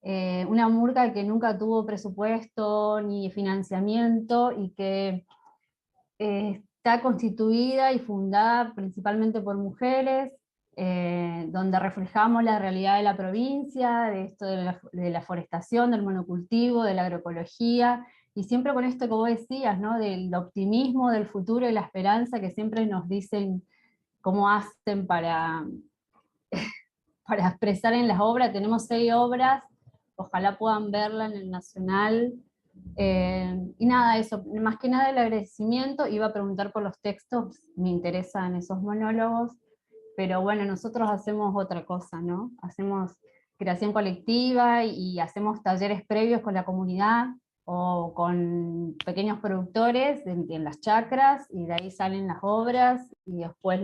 una murga que nunca tuvo presupuesto ni financiamiento, y que está constituida y fundada principalmente por mujeres, donde reflejamos la realidad de la provincia, de esto de la forestación, del monocultivo, de la agroecología, y siempre con esto que vos decías, ¿no? Del optimismo, del futuro y la esperanza que siempre nos dicen cómo hacen para expresar en las obras. Tenemos 6 obras, ojalá puedan verla en el Nacional. Y nada, eso, más que nada el agradecimiento. Iba a preguntar por los textos, me interesan esos monólogos, pero bueno, nosotros hacemos otra cosa, ¿no? Hacemos creación colectiva y hacemos talleres previos con la comunidad o con pequeños productores en las chacras, y de ahí salen las obras, y después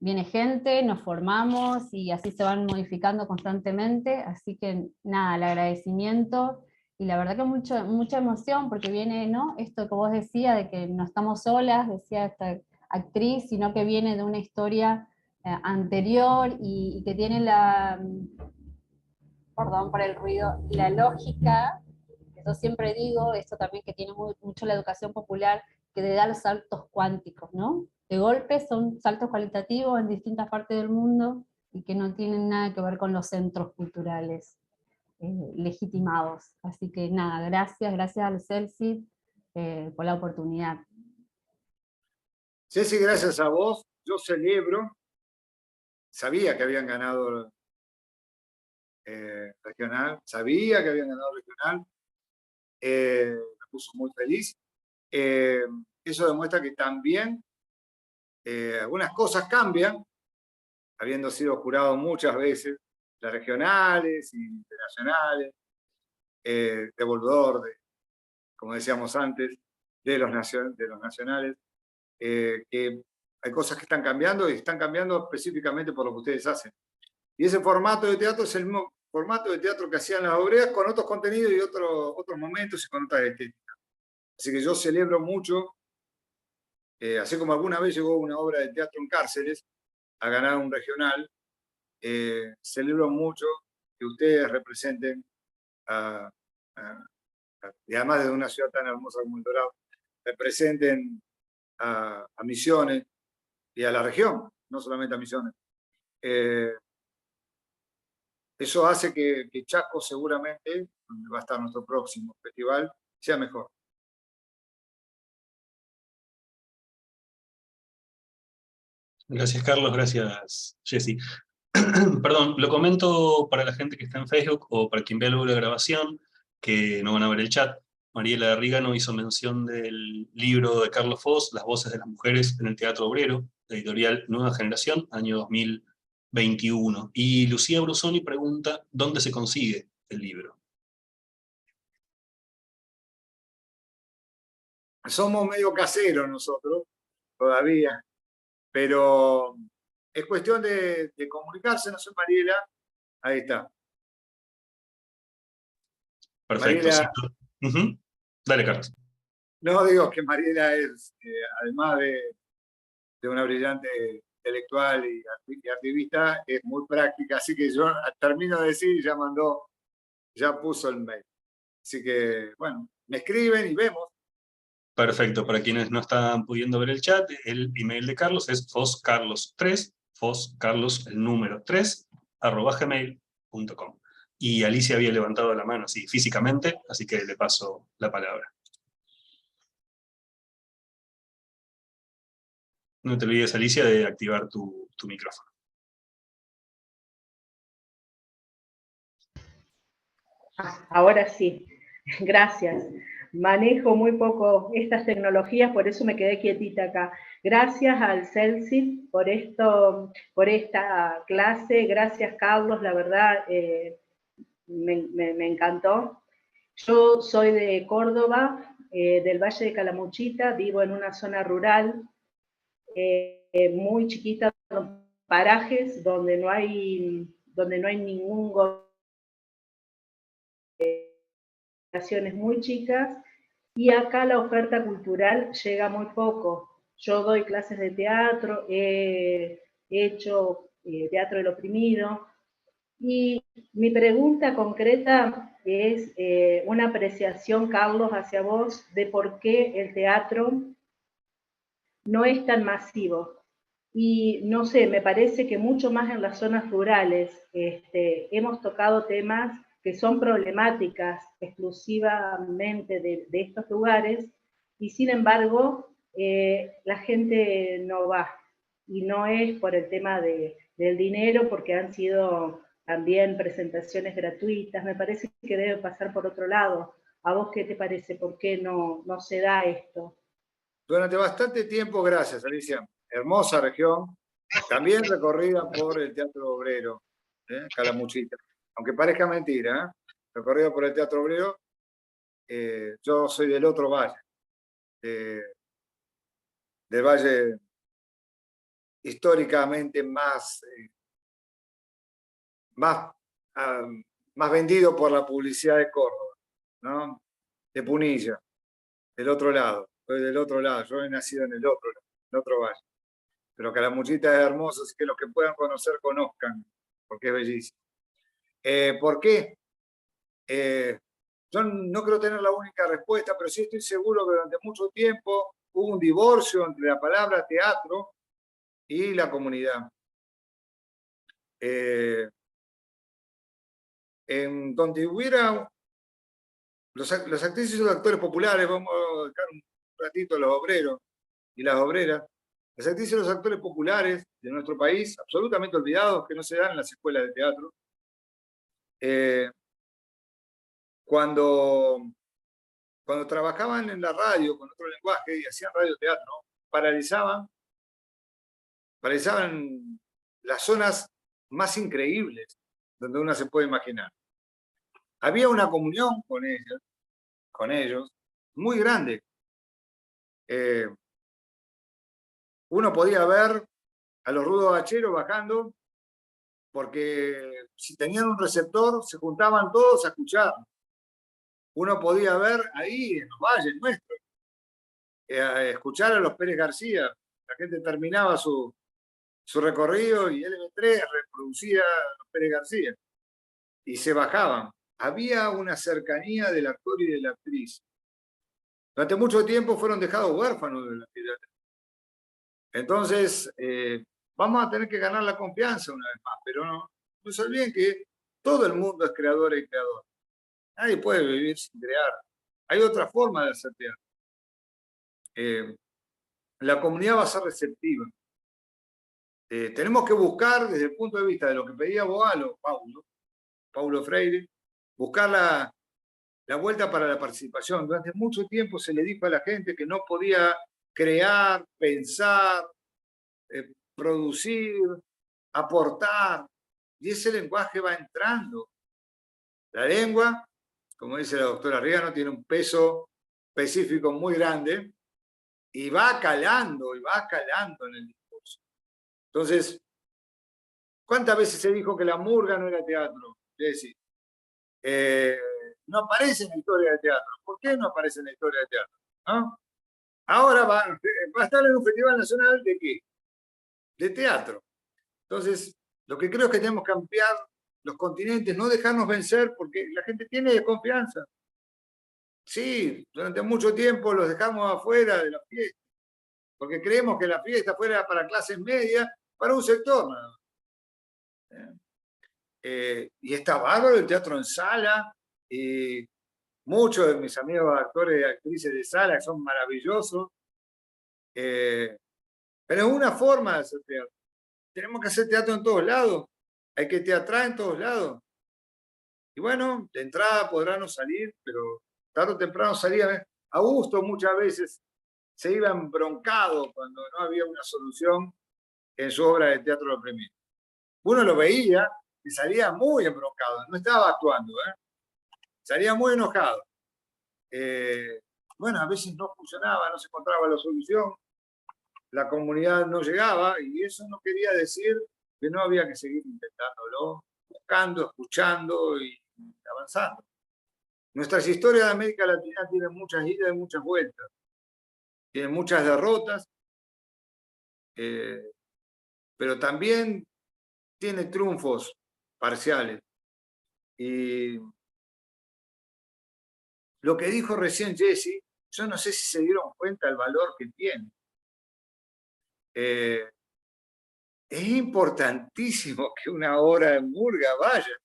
viene gente, nos formamos, y así se van modificando constantemente. Así que nada, el agradecimiento, y la verdad que mucha emoción, porque viene, ¿no? Esto que vos decías, de que no estamos solas, decía esta actriz, sino que viene de una historia anterior, y que tiene perdón por el ruido, la lógica. Yo siempre digo, esto también que tiene mucho la educación popular, que de dar saltos cuánticos, ¿no? De golpe son saltos cualitativos en distintas partes del mundo, y que no tienen nada que ver con los centros culturales legitimados. Así que nada, gracias al CELCID por la oportunidad. Ceci, gracias a vos. Yo celebro, sabía que habían ganado regional, sabía que habían ganado regional, me puso muy feliz. Eso demuestra que también algunas cosas cambian, habiendo sido jurado muchas veces, las regionales y internacionales, devolvedor, como decíamos antes, de los nacionales, que hay cosas que están cambiando, y están cambiando específicamente por lo que ustedes hacen. Y ese formato de teatro es el mismo formato de teatro que hacían las obreras, con otros contenidos y otros momentos y con otras estéticas. Así que yo celebro mucho, así como alguna vez llegó una obra de teatro en Cárceles a ganar un regional, celebro mucho que ustedes representen, y además desde una ciudad tan hermosa como El Dorado, representen a Misiones y a la región, no solamente a Misiones. Eso hace que Chaco seguramente, donde va a estar nuestro próximo festival, sea mejor. Gracias, Carlos, gracias, Jessy. Perdón, lo comento para la gente que está en Facebook o para quien vea luego la grabación, que no van a ver el chat. Mariela de Rigano hizo mención del libro de Carlos Foss, Las voces de las mujeres en el teatro obrero, de editorial Nueva Generación, año 2021. Y Lucía Brusoni pregunta, ¿dónde se consigue el libro? Somos medio caseros nosotros, todavía, pero es cuestión de comunicarse, no sé, Mariela, ahí está. Perfecto. Mariela, sí. Dale, Carlos. no, digo que Mariela es, además de una brillante intelectual y activista, es muy práctica, así que yo termino de decir y ya puso el mail. Así que, bueno, me escriben y vemos. Perfecto, para quienes no están pudiendo ver el chat, el email de Carlos es foscarlos3, foscarlos el número 3, @gmail.com. Y Alicia había levantado la mano así físicamente, así que le paso la palabra. No te olvides, Alicia, de activar tu micrófono. Ahora sí, gracias. Manejo muy poco estas tecnologías, por eso me quedé quietita acá. Gracias al CELCID por esta clase, gracias Carlos, la verdad me encantó. Yo soy de Córdoba, del Valle de Calamuchita, vivo en una zona rural. muy chiquitas, parajes donde no hay ningún gobierno, muy chicas, y acá la oferta cultural llega muy poco. Yo doy clases de teatro, he hecho teatro del oprimido, y mi pregunta concreta es una apreciación, Carlos, hacia vos, de por qué el teatro no es tan masivo. Y no sé, me parece que mucho más en las zonas rurales hemos tocado temas que son problemáticas exclusivamente de estos lugares, y sin embargo la gente no va. Y no es por el tema del dinero, porque han sido también presentaciones gratuitas. Me parece que debe pasar por otro lado. ¿A vos qué te parece? ¿Por qué no se da esto? Durante bastante tiempo, gracias, Alicia. Hermosa región, también recorrida por el Teatro Obrero, Calamuchita. Aunque parezca mentira, recorrida por el Teatro Obrero. Yo soy del otro valle, del valle históricamente más vendido por la publicidad de Córdoba, ¿no? De Punilla, del otro lado. Soy del otro lado, yo he nacido en el otro valle. Pero Calamuchita es hermoso, así que los que puedan conocer, conozcan, porque es bellísimo. ¿Por qué? Yo no creo tener la única respuesta, pero sí estoy seguro que durante mucho tiempo hubo un divorcio entre la palabra teatro y la comunidad. En donde hubiera los actrices y los actores populares, vamos a dejar un ratito a los obreros y las obreras, las actrices y los actores populares de nuestro país, absolutamente olvidados, que no se dan en las escuelas de teatro, cuando trabajaban en la radio con otro lenguaje y hacían radioteatro, paralizaban las zonas más increíbles donde uno se puede imaginar. Había una comunión con ellos, muy grande. Uno podía ver a los rudos bacheros bajando, porque si tenían un receptor, se juntaban todos a escuchar. Uno podía ver ahí, en los valles nuestros, a escuchar a los Pérez García. La gente terminaba su recorrido y LB3 reproducía a los Pérez García. Y se bajaban. Había una cercanía del actor y de la actriz. Durante mucho tiempo fueron dejados huérfanos de la actividad. Entonces, vamos a tener que ganar la confianza una vez más, pero no se olviden que todo el mundo es creador y creador. Nadie puede vivir sin crear. Hay otra forma de hacer teatro. La comunidad va a ser receptiva. Tenemos que buscar, desde el punto de vista de lo que pedía Boalo, Paulo Freire, buscar la vuelta para la participación. Durante mucho tiempo se le dijo a la gente que no podía crear, pensar, producir, aportar, y ese lenguaje va entrando. La lengua, como dice la doctora Riano, tiene un peso específico muy grande y va calando en el discurso. Entonces, ¿cuántas veces se dijo que la murga no era teatro? Es decir, no aparece en la historia de teatro. ¿Por qué no aparece en la historia de teatro? ¿No? Ahora va a estar en un festival nacional de ¿qué? De teatro. Entonces, lo que creo es que tenemos que ampliar los continentes, no dejarnos vencer, porque la gente tiene desconfianza. Sí, durante mucho tiempo los dejamos afuera de la fiesta, porque creemos que la fiesta fuera para clases medias, para un sector nada más. Y está bárbaro el teatro en sala, y muchos de mis amigos actores y actrices de sala son maravillosos, pero es una forma de hacer teatro. Tenemos que hacer teatro en todos lados, hay que teatrar en todos lados. Y bueno, de entrada podrá no salir, pero tarde o temprano salía. Augusto muchas veces se iba embroncado cuando no había una solución en su obra de teatro de Premio. Uno lo veía y salía muy embroncado, no estaba actuando, salía muy enojado. Bueno, a veces no funcionaba, no se encontraba la solución. la comunidad no llegaba, y eso no quería decir que no había que seguir intentándolo, buscando, escuchando y avanzando. Nuestras historias de América Latina tienen muchas idas y muchas vueltas, tienen muchas derrotas, pero también tiene triunfos parciales. Y lo que dijo recién Jessy, yo no sé si se dieron cuenta del valor que tiene. Es importantísimo que una obra de murga vaya.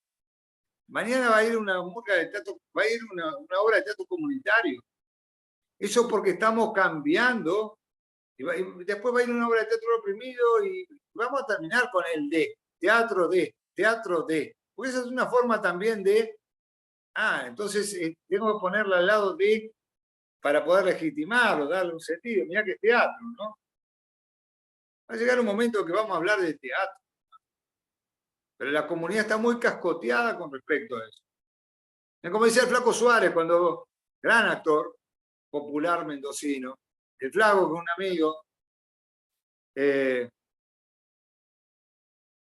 Mañana va a ir una murga de teatro, va a ir una obra de teatro comunitario. Eso porque estamos cambiando, y después va a ir una obra de teatro oprimido y vamos a terminar con el de, teatro de, porque esa es una forma también de, entonces tengo que ponerla al lado de, para poder legitimarlo, darle un sentido. Mirá que es teatro, ¿no? Va a llegar un momento que vamos a hablar de teatro, pero la comunidad está muy cascoteada con respecto a eso. Es como decía el Flaco Suárez, cuando, gran actor popular mendocino, el Flaco con un amigo,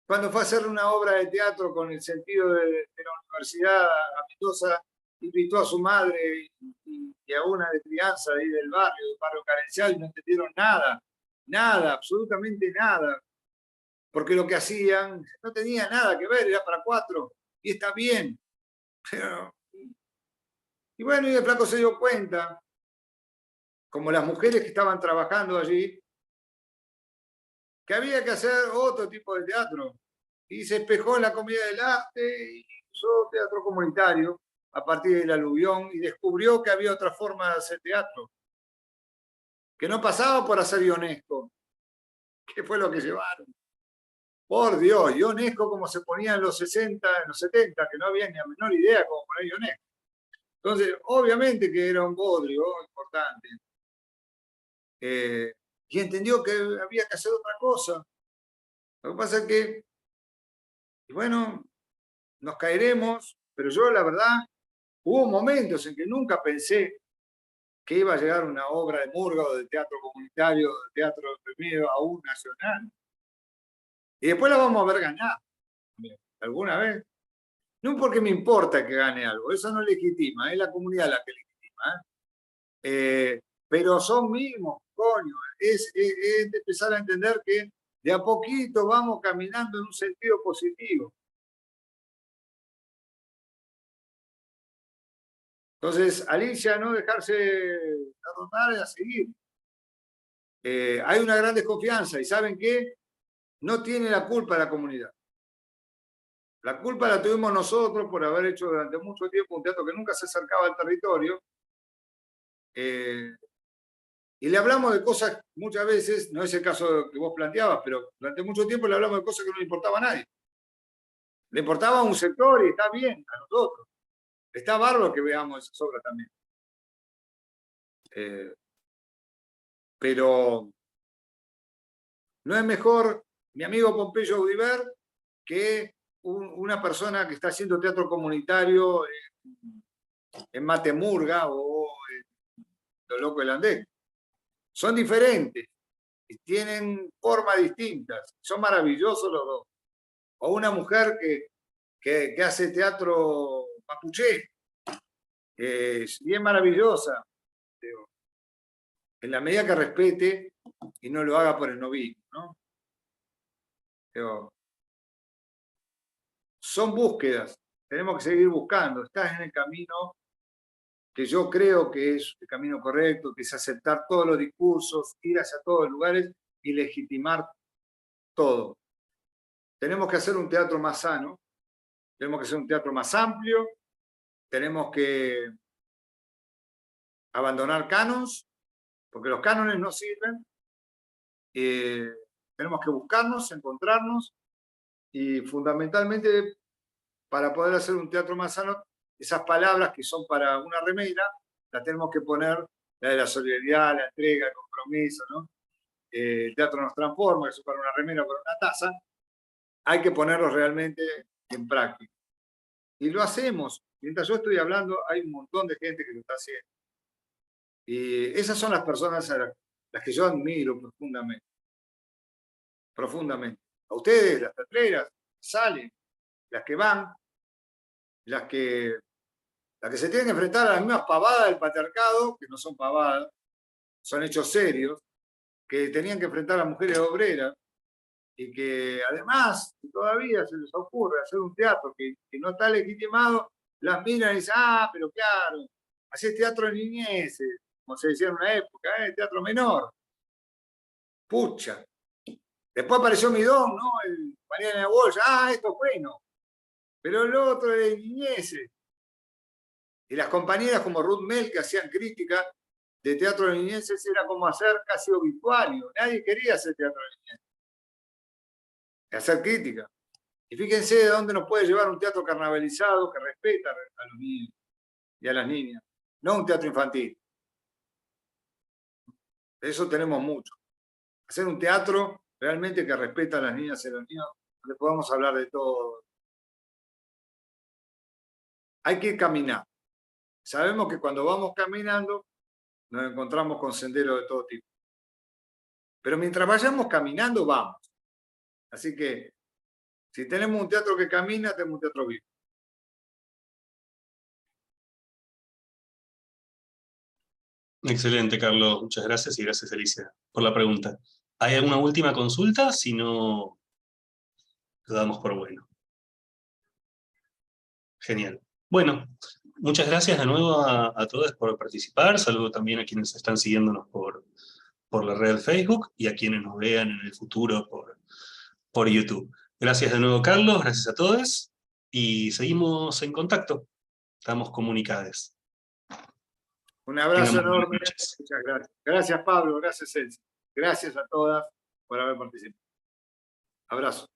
cuando fue a hacer una obra de teatro con el sentido de la universidad a Mendoza, invitó a su madre y a una de crianza ahí del barrio carencial, y no entendieron nada, nada, absolutamente nada, porque lo que hacían no tenía nada que ver, era para 4, y está bien. Pero, y bueno, y el Flaco se dio cuenta, como las mujeres que estaban trabajando allí, que había que hacer otro tipo de teatro. Y se espejó en la Comedia del Arte y usó teatro comunitario a partir del aluvión y descubrió que había otra forma de hacer teatro, que no pasaba por hacer Ionesco, que fue lo que llevaron. Por Dios, Ionesco como se ponía en los 60, en los 70, que no había ni la menor idea cómo poner Ionesco. Entonces, obviamente que era un bodrio importante. Y entendió que había que hacer otra cosa. Lo que pasa es que, y bueno, nos caeremos, pero yo la verdad, hubo momentos en que nunca pensé que iba a llegar una obra de murga o de teatro comunitario, de teatro reprimido a un nacional. Y después la vamos a ver ganar, alguna vez. No porque me importa que gane algo, eso no legitima, es la comunidad la que legitima. Pero son mismos, coño, es de empezar a entender que de a poquito vamos caminando en un sentido positivo. Entonces, Alicia, no dejarse derrotar y a seguir. Hay una gran desconfianza y ¿saben qué? No tiene la culpa la comunidad. La culpa la tuvimos nosotros por haber hecho durante mucho tiempo un teatro que nunca se acercaba al territorio. Y le hablamos de cosas muchas veces, no es el caso que vos planteabas, pero durante mucho tiempo le hablamos de cosas que no le importaba a nadie. Le importaba a un sector y está bien, a nosotros. Está bárbaro que veamos esas obras también. Pero no es mejor mi amigo Pompeyo Audiver que una persona que está haciendo teatro comunitario en Matemurga o en Lo Loco del Andén. Son diferentes y tienen formas distintas. Son maravillosos los dos. O una mujer que hace teatro mapuché, bien maravillosa, en la medida que respete y no lo haga por el novillo, ¿no? Son búsquedas, tenemos que seguir buscando. Estás en el camino que yo creo que es el camino correcto, que es aceptar todos los discursos, ir hacia todos los lugares y legitimar todo. Tenemos que hacer un teatro más sano, tenemos que hacer un teatro más amplio, tenemos que abandonar cánones, porque los cánones no sirven. Tenemos que buscarnos, encontrarnos, y fundamentalmente, para poder hacer un teatro más sano, esas palabras que son para una remera, las tenemos que poner, la de la solidaridad, la entrega, el compromiso, ¿no? El teatro nos transforma, eso para una remera, para una taza, hay que ponerlos realmente en práctica. Y lo hacemos. Mientras yo estoy hablando, hay un montón de gente que lo está haciendo. Y esas son las personas a las que yo admiro profundamente. profundamente. A ustedes, las teatreras, salen, las que van, las que se tienen que enfrentar a las mismas pavadas del patriarcado, que no son pavadas, son hechos serios, que tenían que enfrentar a mujeres obreras, y que además todavía se les ocurre hacer un teatro que no está legitimado, las miran y dicen, ah, pero claro, hacés teatro de niñeces, como se decía en una época, teatro menor. Pucha. Después apareció Midón, ¿no? Mariana Walsh, esto es bueno. Pero el otro es de niñeces. Y las compañeras como Ruth Mel, que hacían crítica de teatro de niñeces, era como hacer casi obituario. Nadie quería hacer teatro de niñeces. Hacer crítica. Y fíjense de dónde nos puede llevar un teatro carnavalizado que respeta a los niños y a las niñas. No un teatro infantil. De eso tenemos mucho. Hacer un teatro realmente que respeta a las niñas y a los niños, donde podamos hablar de todo. Hay que caminar. Sabemos que cuando vamos caminando nos encontramos con senderos de todo tipo. Pero mientras vayamos caminando, vamos. Así que, si tenemos un teatro que camina, tenemos un teatro vivo. Excelente, Carlos. Muchas gracias y gracias, Alicia, por la pregunta. ¿Hay alguna última consulta? Si no, lo damos por bueno. Genial. Bueno, muchas gracias de nuevo a todos por participar. Saludo también a quienes están siguiéndonos por la red Facebook y a quienes nos vean en el futuro por YouTube. Gracias de nuevo, Carlos. Gracias a todos. Y seguimos en contacto. Estamos comunicados. Un abrazo Tengan buenas enorme. noches. Muchas gracias. Gracias, Pablo. Gracias, Elsa. Gracias a todas por haber participado. Abrazo.